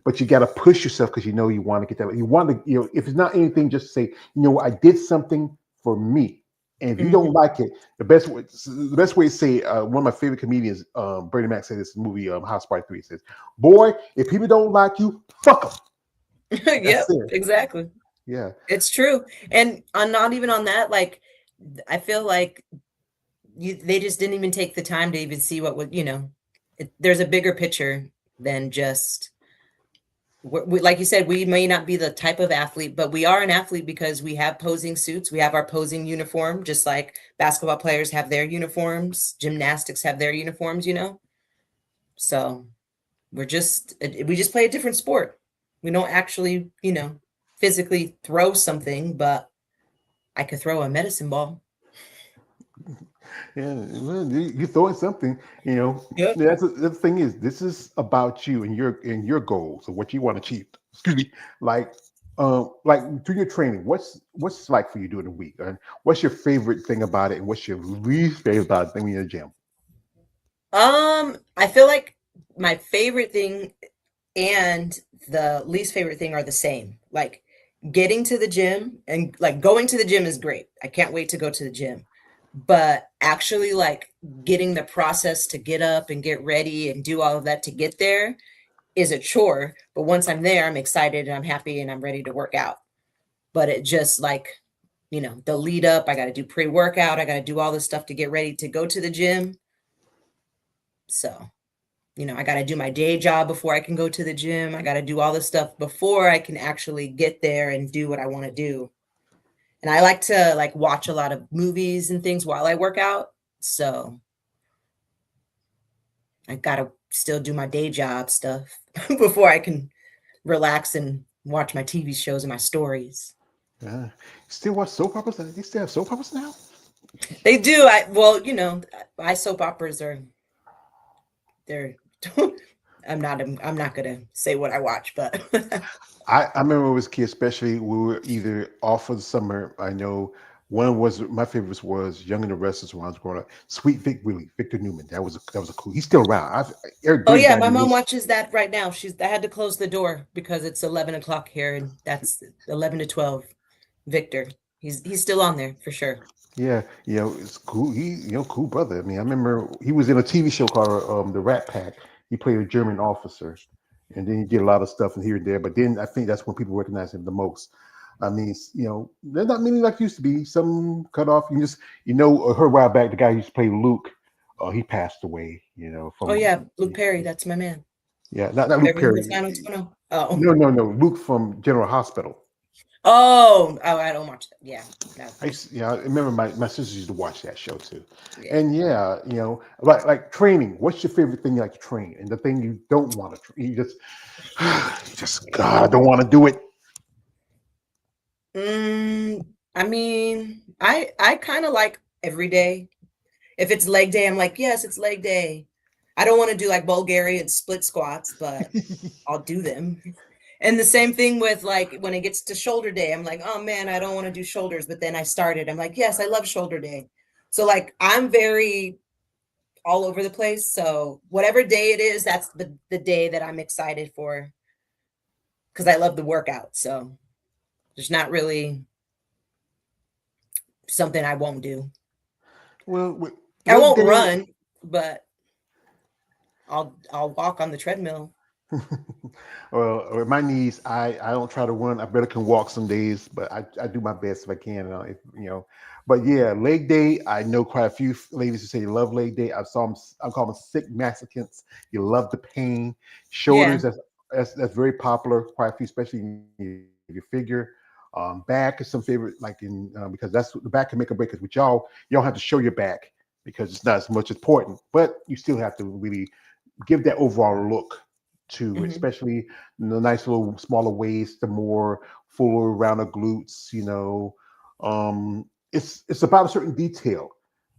But you got to push yourself, because you want to get that. You want to, if it's not anything, just say, I did something for me. And if you don't Hmm. like it, the best way to say, one of my favorite comedians, Bernie Mac, said this movie, House Party 3, says, boy, if people don't like you, fuck them. That's Yep, it. exactly. Yeah. It's true. And I'm not even on that, like, I feel like they just didn't even take the time to even see what would, there's a bigger picture than just like you said, we may not be the type of athlete, but we are an athlete because we have posing suits. We have our posing uniform, just like basketball players have their uniforms, gymnastics have their uniforms, you know? So we just play a different sport. We don't actually, you know, physically throw something, but I could throw a medicine ball. Yeah, well, you're throwing something. You know, Yep. the thing is, this is about you and your goals or what you want to achieve. Excuse me, like through your training. What's like for you during the week, and what's your favorite thing about it, and what's your least favorite about it when you're in the gym? I feel like my favorite thing and the least favorite thing are the same. Like getting to the gym and like going to the gym is great. I can't wait to go to the gym. But actually like getting the process to get up and get ready and do all of that to get there is a chore. But once I'm there, I'm excited and I'm happy and I'm ready to work out. But it just like, you know, the lead up, I got to do pre-workout, I got to do all this stuff to get ready to go to the gym. So you know, I got to do my day job before I can go to the gym. I got to do all this stuff before I can actually get there and do what I want to do. And I like to like watch a lot of movies and things while I work out. So I got to still do my day job stuff before I can relax and watch my TV shows and my stories. Uh, still watch soap operas? They still have soap operas now? They do. Well, you know, my soap operas are they're I'm not gonna say what I watch, but I remember when I was a kid, especially we were either off for the summer. I know one was my favorites was Young and the Restless when I was growing up. Sweet Vic Willie, Victor Newman. That was a cool. He's still around. Eric Oh Bernie's yeah, not my even mom released. watches that right now. I had to close the door because it's 11 o'clock here, and that's 11 to 12. Victor, he's still on there for sure. Yeah, it's cool. Cool brother. I mean, I remember he was in a TV show called The Rat Pack. He played a German officer, and then he did a lot of stuff in here and there. But then I think that's when people recognize him the most. I mean, there's not many like used to be. Some cut off. Her a while back, the guy who used to play Luke, he passed away. Oh From yeah, Luke Perry, that's my man. yeah, not Luke Beverly Hills Perry. 90210. Oh, No, Luke from General Hospital. oh, I don't watch that. Yeah, no, I remember my sisters used to watch that show too. yeah. And yeah, like training. What's your favorite thing you like to train, and the thing you don't want to? You just God, I don't want to do it. I mean, I kind of like every day. If it's leg day, I'm like, yes, it's leg day. I don't want to do like Bulgarian split squats, but I'll do them. And the same thing with like when it gets to shoulder day, I'm like, oh man, I don't want to do shoulders. But then I started, I'm like, yes, I love shoulder day. So like I'm very all over the place. So whatever day it is, that's the day that I'm excited for because I love the workout. So there's not really something I won't do. Well, with I leg won't day. run, but I'll walk on the treadmill. Well, with my knees, I don't try to run. I better can walk some days, but I do my best if I can. But yeah, leg day. I know quite a few ladies who say they love leg day. I call them sick Mexicans. You love the pain. Shoulders. Yeah. That's very popular. Quite a few, especially in your figure. Back is some favorite, like because that's the back can make a break. Because with y'all, you don't have to show your back because it's not as much important, but you still have to really give that overall look to it, Hmm. especially the nice little smaller waist, the more fuller around the glutes. It's about a certain detail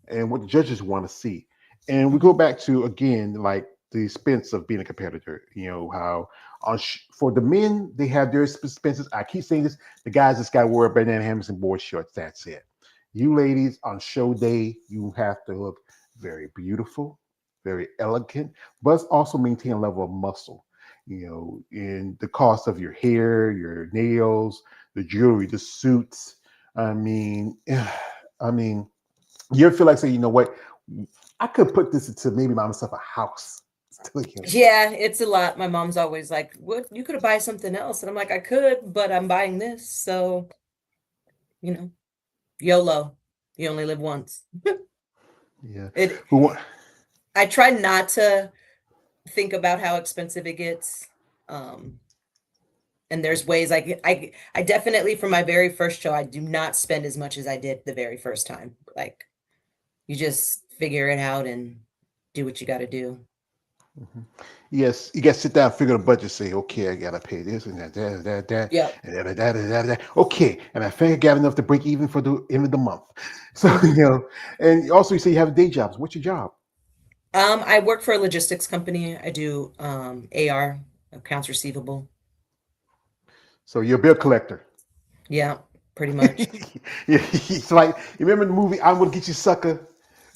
and what the judges want to see. And we go Hmm. back to again like the expense of being a competitor. How for the men they have their expenses. I keep saying this: the guys just got to wear banana hammers and board shorts. That's it. You ladies on show day, you have to look very beautiful, very elegant, but also maintain a level of muscle. In the cost of your hair, your nails, the jewelry, the suits. I mean, I mean, you ever feel like saying, you know what, I could put this into maybe myself a house. Yeah, it's a lot. My mom's always like, "What? You could have buy something else." And I'm like, "I could, but I'm buying this." So, you know, YOLO. You only live once. Yeah. It Who want? I try not to think about how expensive it gets. Um, And there's ways I definitely, from my very first show, I do not spend as much as I did the very first time. Like, you just figure it out and do what you got to do. Mhm. Yes, you got to sit down, figure the budget, say, okay, I gotta pay this and that, Yep. and that. Okay, and I think I got enough to break even for the end of the month. So Hmm. and also you say you have day jobs. What's your job? I work for a logistics company. I do AR, accounts receivable. So you're a bill collector. Yeah, pretty much. It's like you remember the movie "I'm Gonna Get You, Sucker."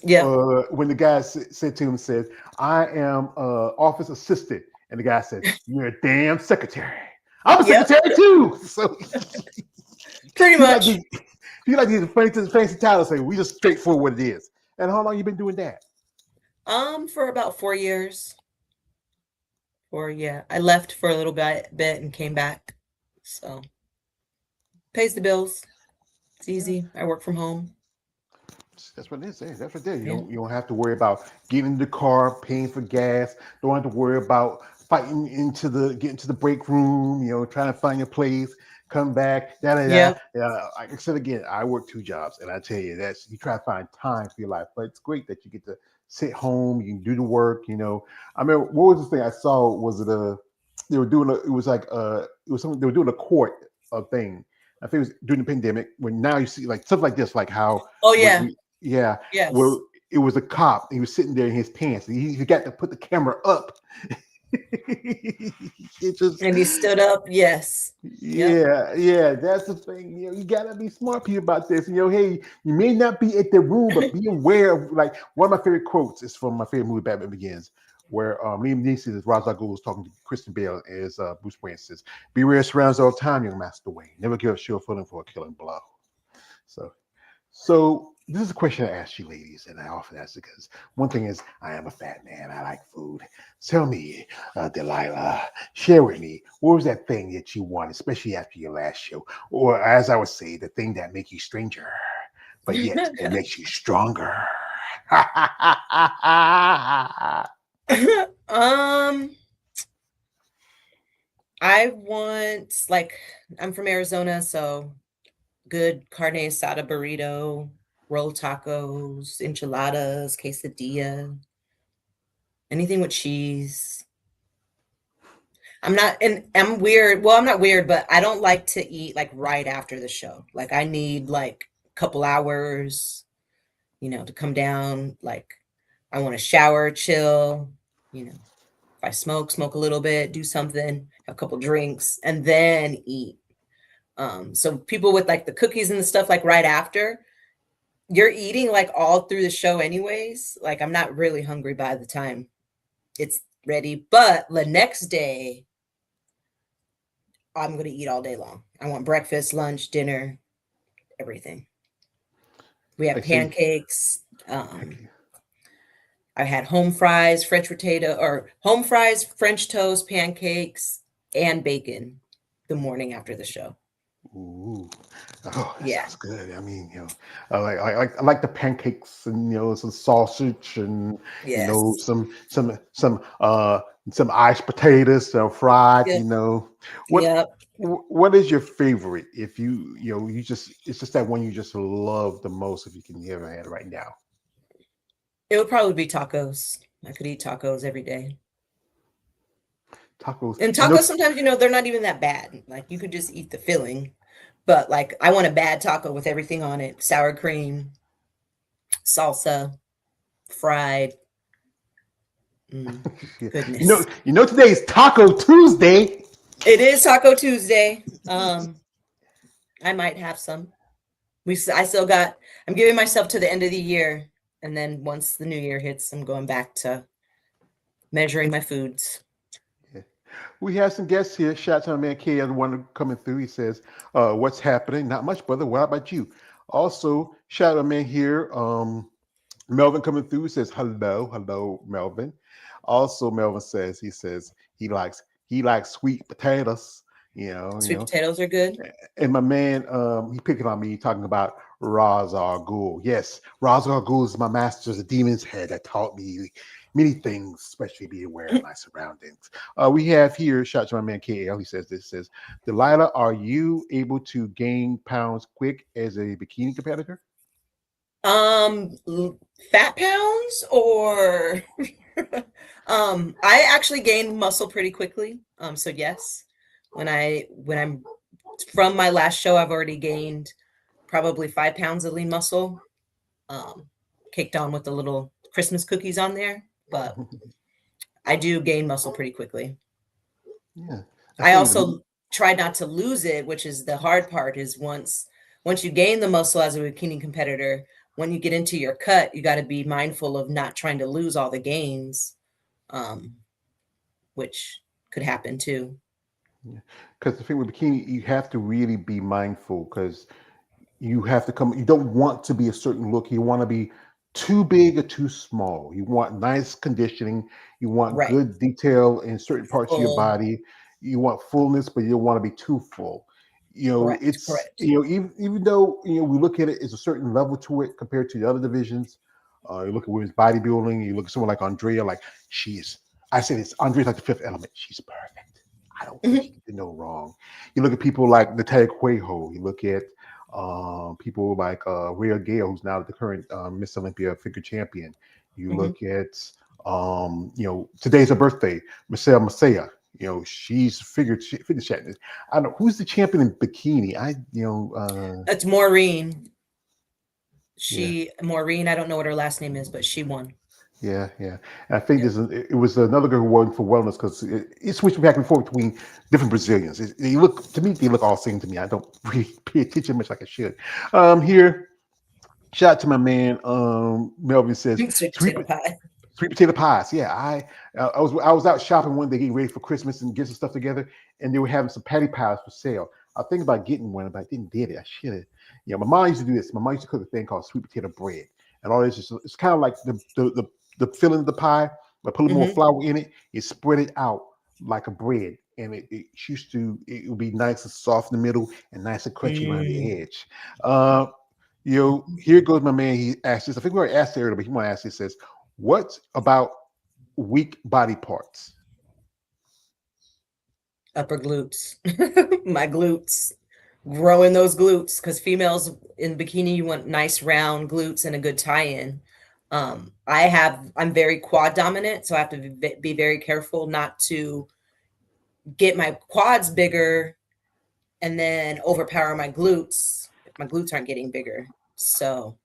Yep. When the guy said to him, said, "I am office assistant," and the guy said, "You're a damn secretary. I'm a Yep. secretary too." So Pretty he like much. these, he like these fancy titles. Say, we just straightforward what it is. And how long you been doing that? For about 4 years. Or yeah, I left for a little bit and came back. So pays the bills. It's easy. I work from home. That's what it is. That's what it is. Yeah. You don't have to worry about getting in the car, paying for gas. Don't have to worry about fighting getting to the break room. Trying to find your place, come back. Da da da. Yeah. Yeah. Like I said again, I work 2 jobs, and I tell you that's you try to find time for your life. But it's great that you get to sit home. You can do the work. I mean, what was the thing I saw? Was it they were doing it was like it was something they were doing a court thing. I think it was during the pandemic when now you see like stuff like this, like how Oh we yeah. yeah. Yes. Well, it was a cop. He was sitting there in his pants. He got to put the camera up. It just, And he stood up. Yes. Yep. yeah. That's the thing. You gotta be smart people about this. Hey, you may not be at the room, but be aware of. Like one of my favorite quotes is from my favorite movie, Batman Begins, where Liam Neeson is Ra's al Ghul is talking to Kristen Bale as Bruce Wayne says, "Beware surrounds all the time, young Master Wayne. Never give up sure footing for a killing blow." So So this is a question I ask you, ladies, and I often ask it because one thing is I am a fat man. I like food. Tell me, Delilah, share with me what was that thing that you wanted, especially after your last show, or as I would say, the thing that makes you stranger, but yet it makes you stronger. um, I want like I'm from Arizona, so good carne asada burrito, roll tacos, enchiladas, quesadilla, anything with cheese. I'm not, and I'm weird. Well, I'm not weird, but I don't like to eat like right after the show. Like I need like a couple hours, to come down. Like I want to shower, chill, if I smoke a little bit, do something, have a couple drinks, and then eat. So people with like the cookies and the stuff like right after, you're eating like all through the show anyways. Like I'm not really hungry by the time it's ready. But the next day, I'm gonna eat all day long. I want breakfast, lunch, dinner, everything. We have Like say, pancakes. I had home fries, home fries, French toast, pancakes, and bacon the morning after the show. ooh, oh, that Yeah. sounds good. I mean, I like the pancakes and some sausage and Yes. some iced potatoes fried. Yep. What Yep. what is your favorite? If you just it's just that one you just love the most. If you can ever had it right now, It would probably be tacos. I could eat tacos every day. tacos. And tacos sometimes, they're not even that bad. Like you could just eat the filling. But like I want a bad taco with everything on it. Sour cream, salsa, fried. Mm, goodness. Today is Taco Tuesday. It is Taco Tuesday. I might have some. I still got. I'm giving myself to the end of the year, and then once the new year hits, I'm going back to measuring my foods. We have some guests here. Shout out to my man K, the one coming through. He says, "What's happening? Not much, brother. What about you?" Also, shout out to my man here. Melvin coming through says, hello, Melvin. Also, Melvin says he likes sweet potatoes. Sweet potatoes are good. And my man, he picking on me talking about Ra's al Ghul. Yes, Ra's al Ghul is my master, the demon's head that taught me many things, especially be aware of my surroundings. We have here, shout out to my man KL. He says this says, Delilah, are you able to gain pounds quick as a bikini competitor? Fat pounds or I actually gain muscle pretty quickly. So yes, when I'm from my last show, I've already gained probably 5 pounds of lean muscle. Um, Caked on with the little Christmas cookies on there, but I do gain muscle pretty quickly. Yeah, I I think also try not to lose it, which is the hard part. Is once you gain the muscle as a bikini competitor, when you get into your cut, you got to be mindful of not trying to lose all the gains, um, which could happen too. because the thing with bikini, you have to really be mindful because you have to come. You don't want to be a certain look. You want to be too big or too small. You want nice conditioning. You want Right. good detail in certain parts of your Full. body. You want fullness, but you don't want to be too full. Correct. It's Correct. even though we look at it as a certain level to it compared to the other divisions. You look at women's bodybuilding. You look at someone like Andrea. Like she is. I say this. Andrea's like the fifth element. She's perfect. I don't think Hmm. she can do no wrong. You look at people like Natalia Cuejo. You look at people like Rhea Gale, who's now the current Miss Olympia figure champion. You Hmm. look at today's her birthday, Michelle Masaya. She's figure champion. I don't know who's the champion in bikini. It's Maureen. Yeah, Maureen. I don't know what her last name is, but she won. yeah. And I think Yeah. it was another girl who won for wellness because it switched back and forth between different Brazilians. They look to me, they look all the same to me. I don't really pay attention much like I should. Here, shout out to my man Melvin says Sweet sweet potato pie. sweet potato pies. Yeah, I was out shopping one day getting ready for Christmas and get some stuff together, and they were having some patty pies for sale. I was thinking about getting one, but I didn't get it. I should have. My mom used to do this. My mom used to cook a thing called sweet potato bread, and all this is it's kind of like the filling of the pie, but put a little more Hmm. flour in it. You spread it out like a bread, and it would be nice and soft in the middle and nice and crunchy around the Mm. edge. Uh, Here goes my man. He asked this. I think we already asked it earlier, but he want to ask this. Says, what about weak body parts? Upper glutes. My glutes. Growing those glutes because females in bikini, you want nice round glutes and a good tie-in. I'm very quad dominant, so I have to be very careful not to get my quads bigger and then overpower my glutes if my glutes aren't getting bigger. So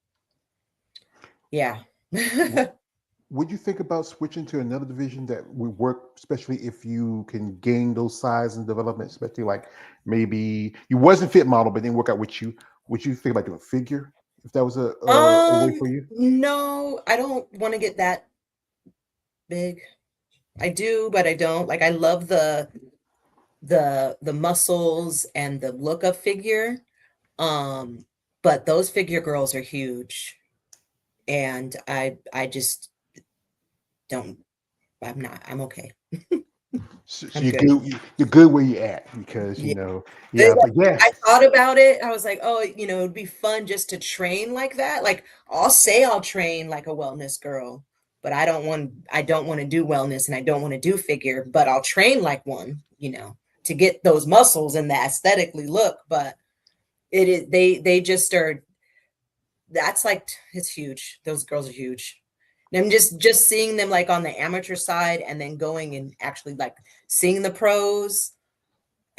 yeah. W- Would you think about switching to another division that would work, especially if you can gain those size and development, especially like maybe you wasn't fit model, but didn't work out with you? Would you think about doing figure if that was a way for you? No, I don't want to get that big. I do, but I don't. Like I love the muscles and the look of figure. Um, but those figure girls are huge. And I just don't I'm okay. So I'm you're good. good. You're good where you're at because Yeah. yeah. But yeah, I thought about it. I was like, oh, it'd be fun just to train like that. Like I'll say I'll train like a wellness girl, but I don't want to do wellness and I don't want to do figure, but I'll train like one, to get those muscles and the aesthetically look. But it is they just are that's like it's huge. Those girls are huge. And I'm just seeing them like on the amateur side and then going and actually like seeing the pros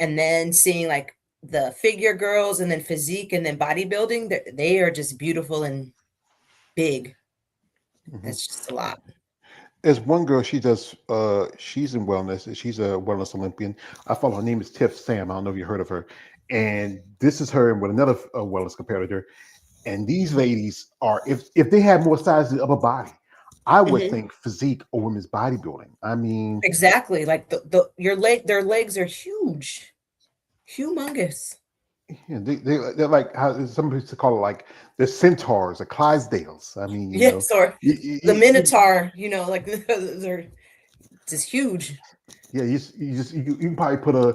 and then seeing like the figure girls and then physique and then bodybuilding. They are just beautiful and big. mhm. That's just a lot. There's one girl. She's in wellness. She's a wellness Olympian. I follow her name is Tiff Sam. I don't know if you heard of her. And this is her with another wellness competitor. And these ladies are, if they had more size in the upper body, I would Mhm. think physique or women's bodybuilding. I mean, Exactly. Like their legs are huge, humongous. yeah, they're like how some people used to call it like the centaurs or Clydesdales. I mean, Yes, or the you Minotaur. Like they're just huge. yeah, you can probably put a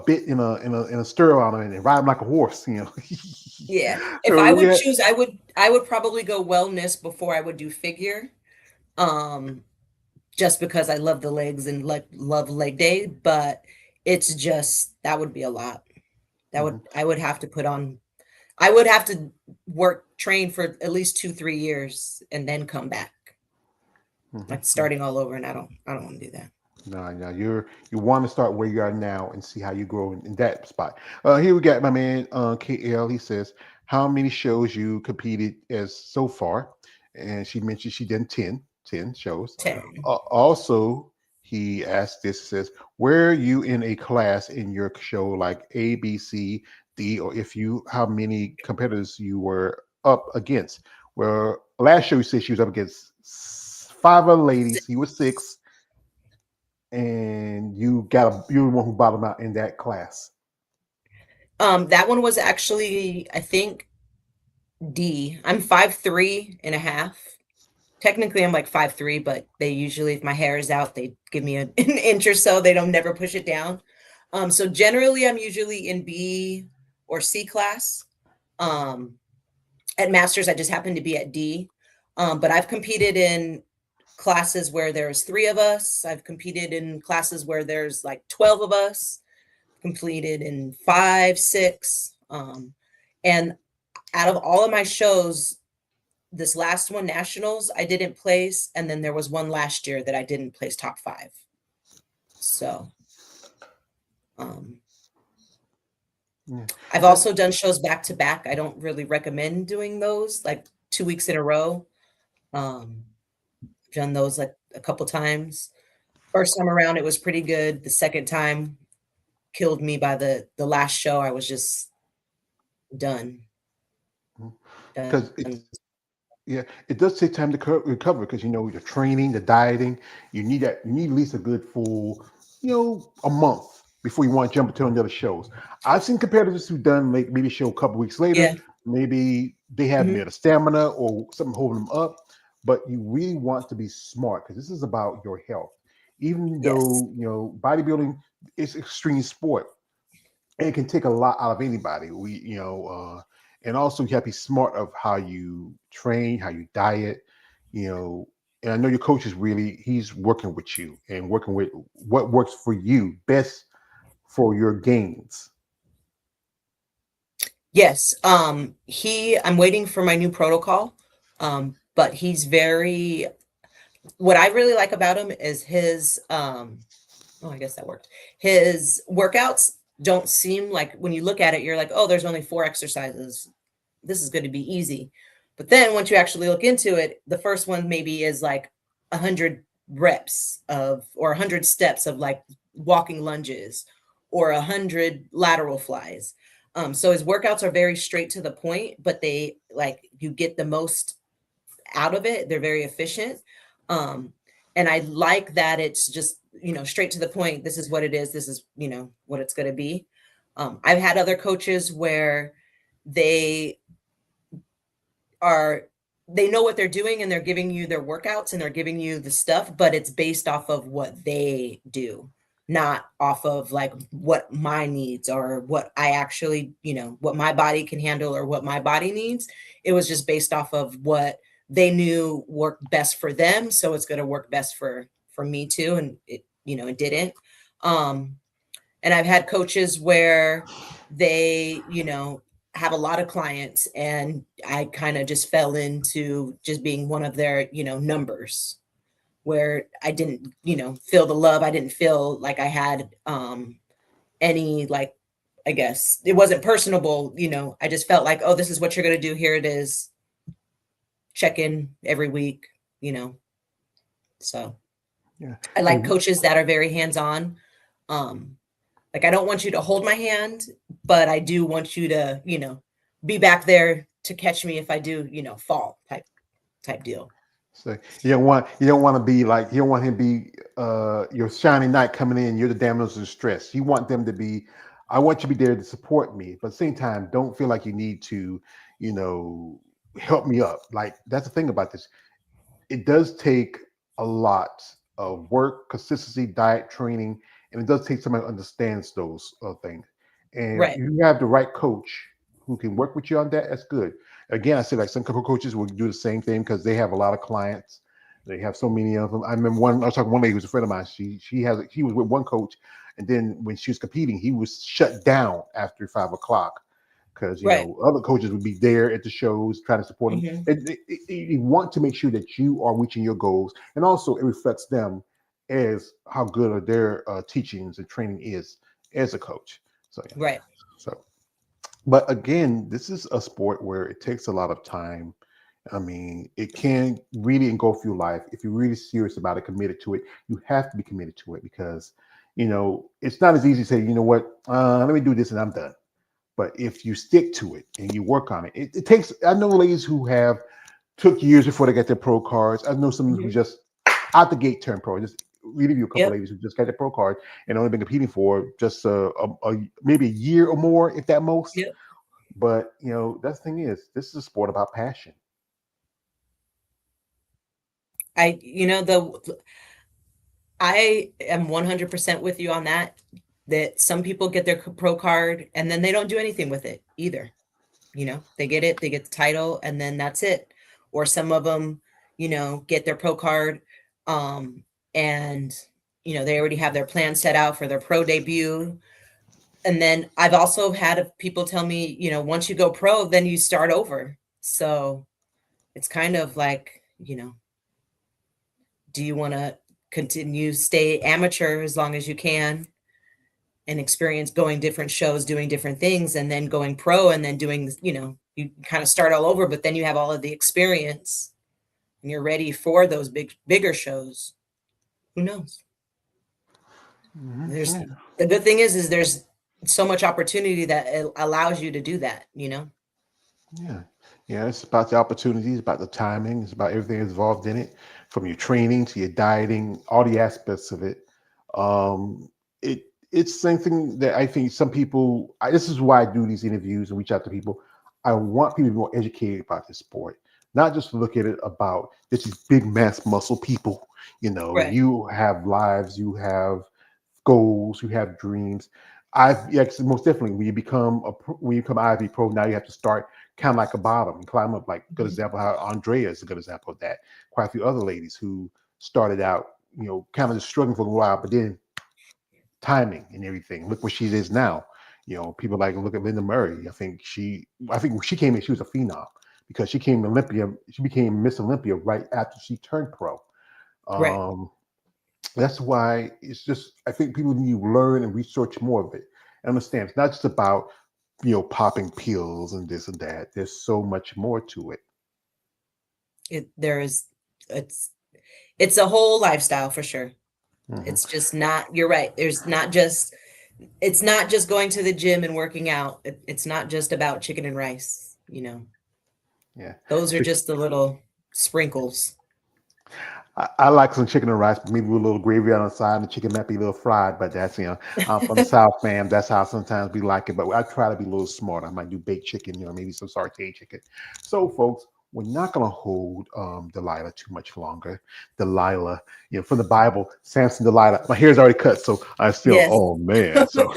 bit in a stirrup on it and ride him like a horse. Yeah. If So I would yeah, choose, I would probably go wellness before I would do figure. um, just because I love the legs and like love leg day, but it's just that would be a lot. That would Mhm, I would have to put on I would have to work train for at least 2, 3 years and then come back, mhm, like mhm. starting all over, and I don't wanna do that. No, no, you want to start where you are now and see how you grow in that spot. Here we got my man KL. He says how many shows you competed as so far, and she mentioned she done 10 shows. 10. Also, he asked this says where are you in a class in your show like A, B, C, D, or if you how many competitors you were up against. Well, last show you said she was up against five other ladies. He was six and you're the one who bottomed out in that class. That one was actually, I think, D. I'm 5'3" and a half. Technically, I'm like 5'3", but they usually, if my hair is out, they give me an inch or so. They don't never push it down. So generally, I'm usually in B or C class. Um, at Masters, I just happen to be at D. But I've competed in classes where there's 3 of us. I've competed in classes where there's like 12 of us. Completed in 5, 6. And out of all of my shows, this last one, nationals, I didn't place, and then there was one last year that I didn't place top 5. So, um, Yeah. I've Uh, also done shows back to back. I don't really recommend doing those, like, 2 weeks in a row. Um, I've done those, like, a couple times. First time around, it was pretty good. The second time killed me by the last show. I was just done, Because done. yeah, it does take time to recover because the training, the dieting, you need at least a good full, a month before you want to jump into another shows. I've seen competitors who done like maybe show a couple weeks later, Yeah, maybe they haven't mhm, had the stamina or something holding them up, but you really want to be smart because this is about your health. Even yes. though bodybuilding is extreme sport, and it can take a lot out of anybody. And also you have to be smart of how you train, how you diet, you know. And I know your coach is he's working with you and working with what works for you best for your gains. Yes, I'm waiting for my new protocol, but he's very what I really like about him is his, oh, I guess that worked. His workouts don't seem like when you look at it, you're like, "Oh, there's only 4 exercises. This is gonna be easy." But then once you actually look into it, the first one maybe is like 100 reps of or 100 steps of like walking lunges or 100 lateral flies. So his workouts are very straight to the point, but they like you get the most out of it. They're very efficient. Um, and I like that it's just, straight to the point. This is what it is. This is, what it's going to be. I've had other coaches where they are they know what they're doing and they're giving you their workouts and they're giving you the stuff, but it's based off of what they do, not off of like what my needs or what I actually, what my body can handle or what my body needs. It was just based off of what they knew worked best for them, so it's going to work best for me too, and it didn't. Um and I've had coaches where they, have a lot of clients and I kind of just fell into just being one of their, numbers where I didn't, feel the love. I didn't feel like I had any like I guess it wasn't personable, I just felt like, oh, this is what you're going to do. Here it is. Check in every week, you know. So Yeah. I like And coaches that are very hands-on. Um, Like I don't want you to hold my hand, but I do want you to, be back there to catch me if I do, fall type deal. so you don't want to be like you don't want him to be your shining knight coming in. You're the damsel in distress. You want them to be. I want you to be there to support me, but at the same time, don't feel like you need to, you know, help me up. Like that's the thing about this. It does take a lot of work, consistency, diet, training, and it does take somebody who understands those things. And if Right. you have the right coach who can work with you on that, that's good. Again, I said like some couple coaches will do the same thing because they have a lot of clients. They have so many of them. I remember one. I was talking to one lady who was a friend of mine. She was with one coach, and then when she was competing, he was shut down after 5 o'clock because Right. other coaches would be there at the shows trying to support them. Hmm. You want to make sure that you are reaching your goals, and also it reflects them as how good their teachings and training is as a coach. So yeah. Right. So, but again, this is a sport where it takes a lot of time. I mean, it can really engulf your life. If you're really serious about it, committed to it, you have to be committed to it because, it's not as easy to say, you know what, let me do this and I'm done. But if you stick to it and you work on it, it takes, I know ladies who have took years before they got their pro cards. I know some who Hmm. just out the gate turned pro. Just really view a couple Yep. ladies who just got their pro card and only been competing for just maybe a year or more, if that most. Yep. But that's the thing is, this is a sport about passion. I, you know, the I am 100% with you on that. That some people get their pro card and then they don't do anything with it either. They get it, they get the title, and then that's it. Or some of them, get their pro card, and they already have their plan set out for their pro debut. And then I've also had people tell me, once you go pro, then you start over. So it's kind of like, do you want to continue stay amateur as long as you can and experience going different shows, doing different things, and then going pro and then doing, you kind of start all over, but then you have all of the experience and you're ready for those bigger shows. Who knows? There's Yeah. the good thing is there's so much opportunity that it allows you to do that. Yeah. Yeah, it's about the opportunities, about the timing, it's about everything that's involved in it, from your training to your dieting, all the aspects of it. It's something that I think some people. This is why I do these interviews and reach out to people. I want people to be more educated about this sport, not just to look at it about this is big mass muscle people. Right. You have lives, you have goals, you have dreams. Yes, most definitely. When you become IB pro, now you have to start kind of like a bottom and climb up. Like good Mhm. example, how Andrea is a good example of that. Quite a few other ladies who started out, kind of just struggling for a while, but then timing and everything. Look where she is now. People like look at Linda Murray. I think when she came in, she was a phenom because she came Olympia. She became Miss Olympia right after she turned pro. Right. Um, that's why it's just I think people need to learn and research more of it. And understand it's not just about popping pills and this and that. There's so much more to it. There is, it's, it's a whole lifestyle for sure. Hmm. It's just not, you're right. It's not just going to the gym and working out. It's not. Just about chicken and rice. Yeah. Those are So just the little sprinkles. I like some chicken and rice, but maybe with a little gravy on the side. And the chicken might be a little fried, but that's I'm from the South, fam. That's how sometimes we like it. But I try to be a little smart. I might do baked chicken, maybe some sauteed chicken. So, folks, we're not going to hold Delilah too much longer. Delilah, from the Bible, Samson, Delilah. My hair's already cut, so I still, Yes. oh man. So,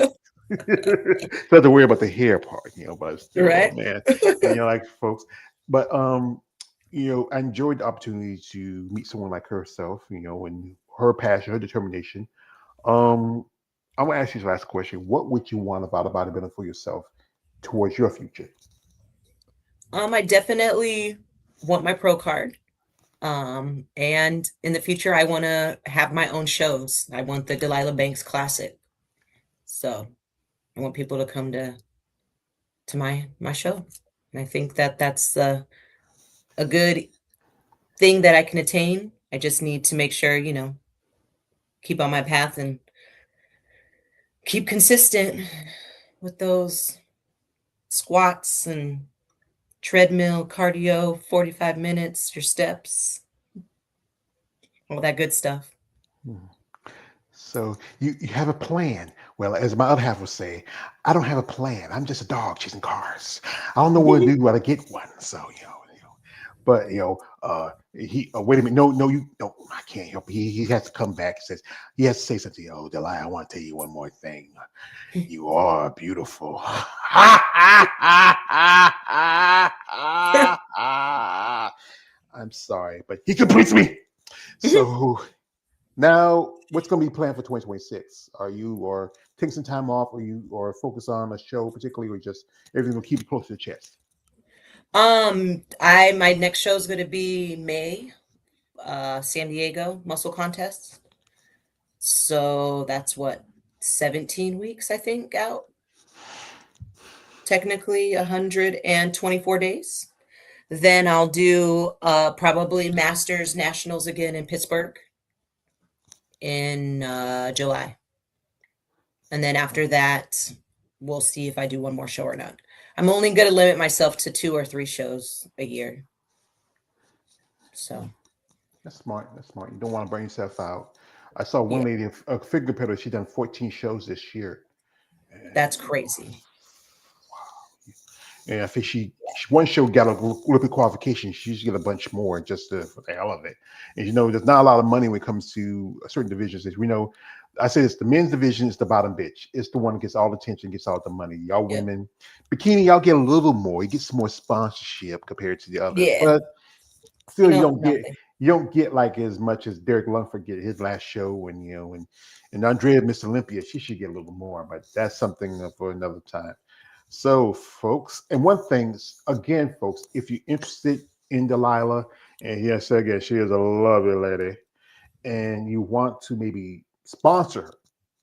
don't have to worry about the hair part, but still, oh Right. man. And like folks, but I enjoyed the opportunity to meet someone like herself, and her passion, her determination. Um, I'm gonna ask you this last question. What would you want about a bodybuilding for yourself towards your future? I definitely want my pro card. And in the future, I want to have my own shows. I want the Delilah Banks Classic. So I want people to come to my show. And I think that that's a good thing that I can attain. I just need to make sure, keep on my path and keep consistent with those squats and treadmill cardio, 45 minutes, your steps, all that good stuff. Hmm. So you have a plan. Well, as my other half would say, I don't have a plan. I'm just a dog chasing cars. I don't know what to do while I get one. So but he wait a minute. No, no, you no, I can't help it. He has to come back. He says he has to say something. Oh, Delilah, I want to tell you one more thing. You are beautiful. I'm sorry, but he completes me. So now, what's going to be planned for 2026? Are you or take some time off, or you or focus on a show particularly, or just everything will keep it close to the chest? I my next show is going to be May, San Diego Muscle Contest. So that's what, 17 weeks, I think, out. Technically 124 days. Then I'll do probably Masters Nationals again in Pittsburgh in July. And then after that, we'll see if I do one more show or not. I'm only going to limit myself to 2 or 3 shows a year. So That's smart. That's smart. You don't want to burn yourself out. I saw one yeah, lady, a figure peddler. She done 14 shows this year. that's And crazy. And I think one show got a Olympic qualification. She should get a bunch more just for the hell of it. And there's not a lot of money when it comes to certain divisions. As we know, I say this: the men's division is the bottom bitch. It's the one that gets all the attention, gets all the money. Y'all Yeah. women, bikini, y'all get a little more. You get some more sponsorship compared to the others, Yeah. but You still, know, nothing. you don't get like as much as Derek Lungford get his last show, and Andrea Miss Olympia, she should get a little more, but that's something for another time. So, folks, and one thing again, folks, if you're interested in Delilah, and yes, again, she is a lovely lady, and you want to maybe sponsor her,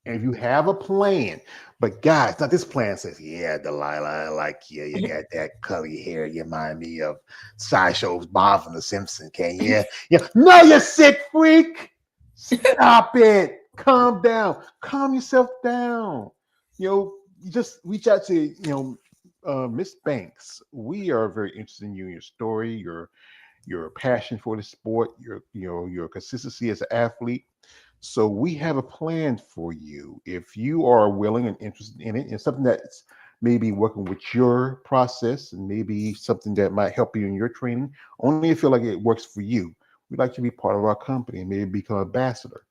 and you have a plan, but guys, now this plan says, yeah, Delilah, I like you. You got that curly hair. You remind me of Sideshow's Bob from The Simpsons. Can you? Yeah. No, you sick freak. Stop it. Calm down. Calm yourself down. You just reach out to, Miss Banks. We are very interested in you, your story, your passion for the sport, your consistency as an athlete. So we have a plan for you. If you are willing and interested in it, and something that's maybe working with your process, and maybe something that might help you in your training, only if you feel like it works for you, we'd like you to be part of our company and maybe become an ambassador.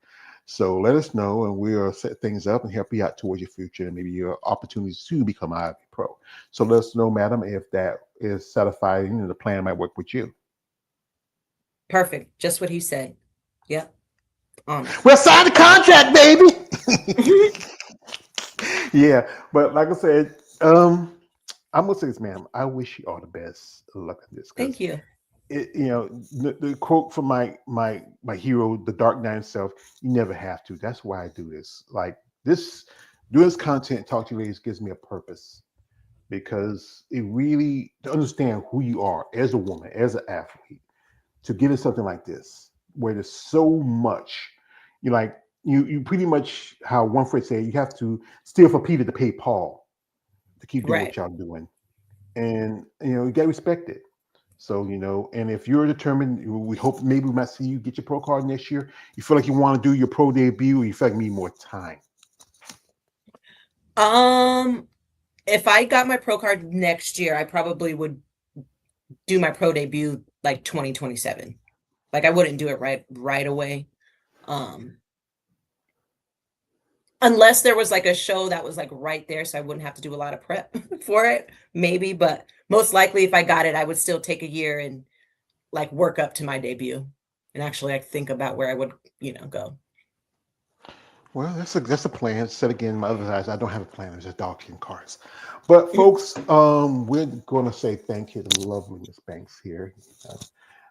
So let us know, and we'll set things up and help you out towards your future and maybe your opportunities to become an IB Pro. So let us know, madam, if that is satisfying and the plan might work with you. Perfect. Just what he said. Yep. On it. We'll sign the contract, baby. Yeah, but like I said, I'm gonna say this, ma'am. I wish you all the best luck in this Thank because you. the quote from my hero, the Dark Knight himself: "You never have to." That's why I do this. Like this, doing this content, talk to you ladies gives me a purpose because it really to understand who you are as a woman, as an athlete, to get into something like this where there's so much, you like you pretty much how one phrase say you have to steal from Peter to pay Paul to keep doing what Right. y'all doing, and you got to respect it. So and if you're determined, we hope maybe we might see you get your pro card next year. You feel like you want to do your pro debut, or you feel like you need more time. Um, if I got my pro card next year, I probably would do my pro debut like 2027. Like I wouldn't do it right away. Um, unless there was like a show that was like right there, so I wouldn't have to do a lot of prep for it, maybe. But most likely, if I got it, I would still take a year and like work up to my debut, and actually like think about where I would, go. Well, that's a plan. Said again, my other eyes, I don't have a plan. It's just dogs and cards. But folks, we're going to say thank you to lovely Miss Banks here.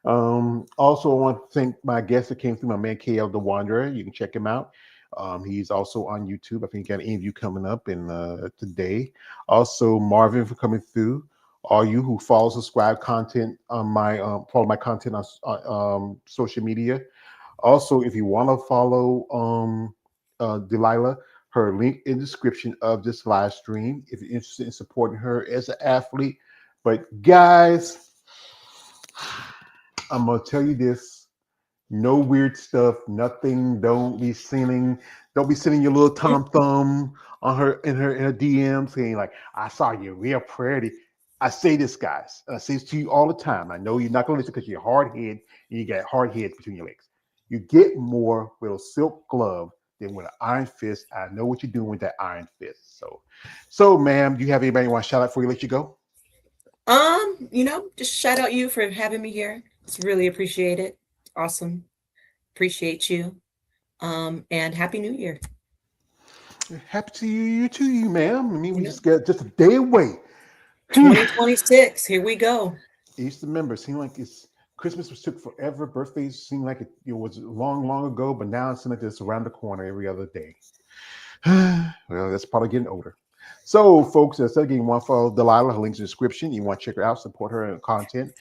Also, I want to thank my guest that came through, my man KL the Wanderer. You can check him out. He's also on YouTube. I think he got an interview coming up in today. Also, Marvin for coming through. All you who follow, subscribe content on my follow my content on social media. Also, if you want to follow Delilah, her link in the description of this live stream if you're interested in supporting her as an athlete. But guys, I'm gonna tell you this: no weird stuff, nothing. Don't be sending your little Tom Thumb on her in her DM saying like, "I saw you real pretty." I say this, guys, and I say this to you all the time. I know you're not gonna listen because you're hard head and you got hard heads between your legs. You get more with a silk glove than with an iron fist. I know what you're doing with that iron fist. So, ma'am, do you have anybody you want to shout out before you let you go? Just shout out you for having me here. It's really appreciated. Awesome. Appreciate you. And Happy New Year. Happy to you too, you ma'am. I mean, we You know, just got just a day away. 2026. Here we go. I used to remember, it seemed like it's Christmas was took forever. Birthdays seemed like it was long, long ago, but now it seems like it's around the corner every other day. Well, that's probably getting older. So, folks, again, you want to follow Delilah, her link's in the description. You want to check her out, support her content.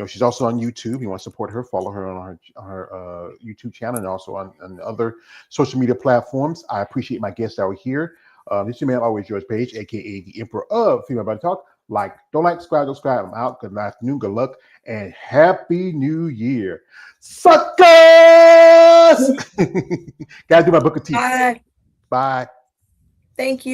She's also on YouTube. You want to support her, follow her on her YouTube channel and also on other social media platforms. I appreciate my guests that were here. This is your man, always George Page, aka the Emperor of Female Body Talk. Don't subscribe, don't subscribe. I'm out. Good afternoon, good luck, and Happy New Year. Suckers! Gotta do my book of tea. Bye. Bye. Thank you.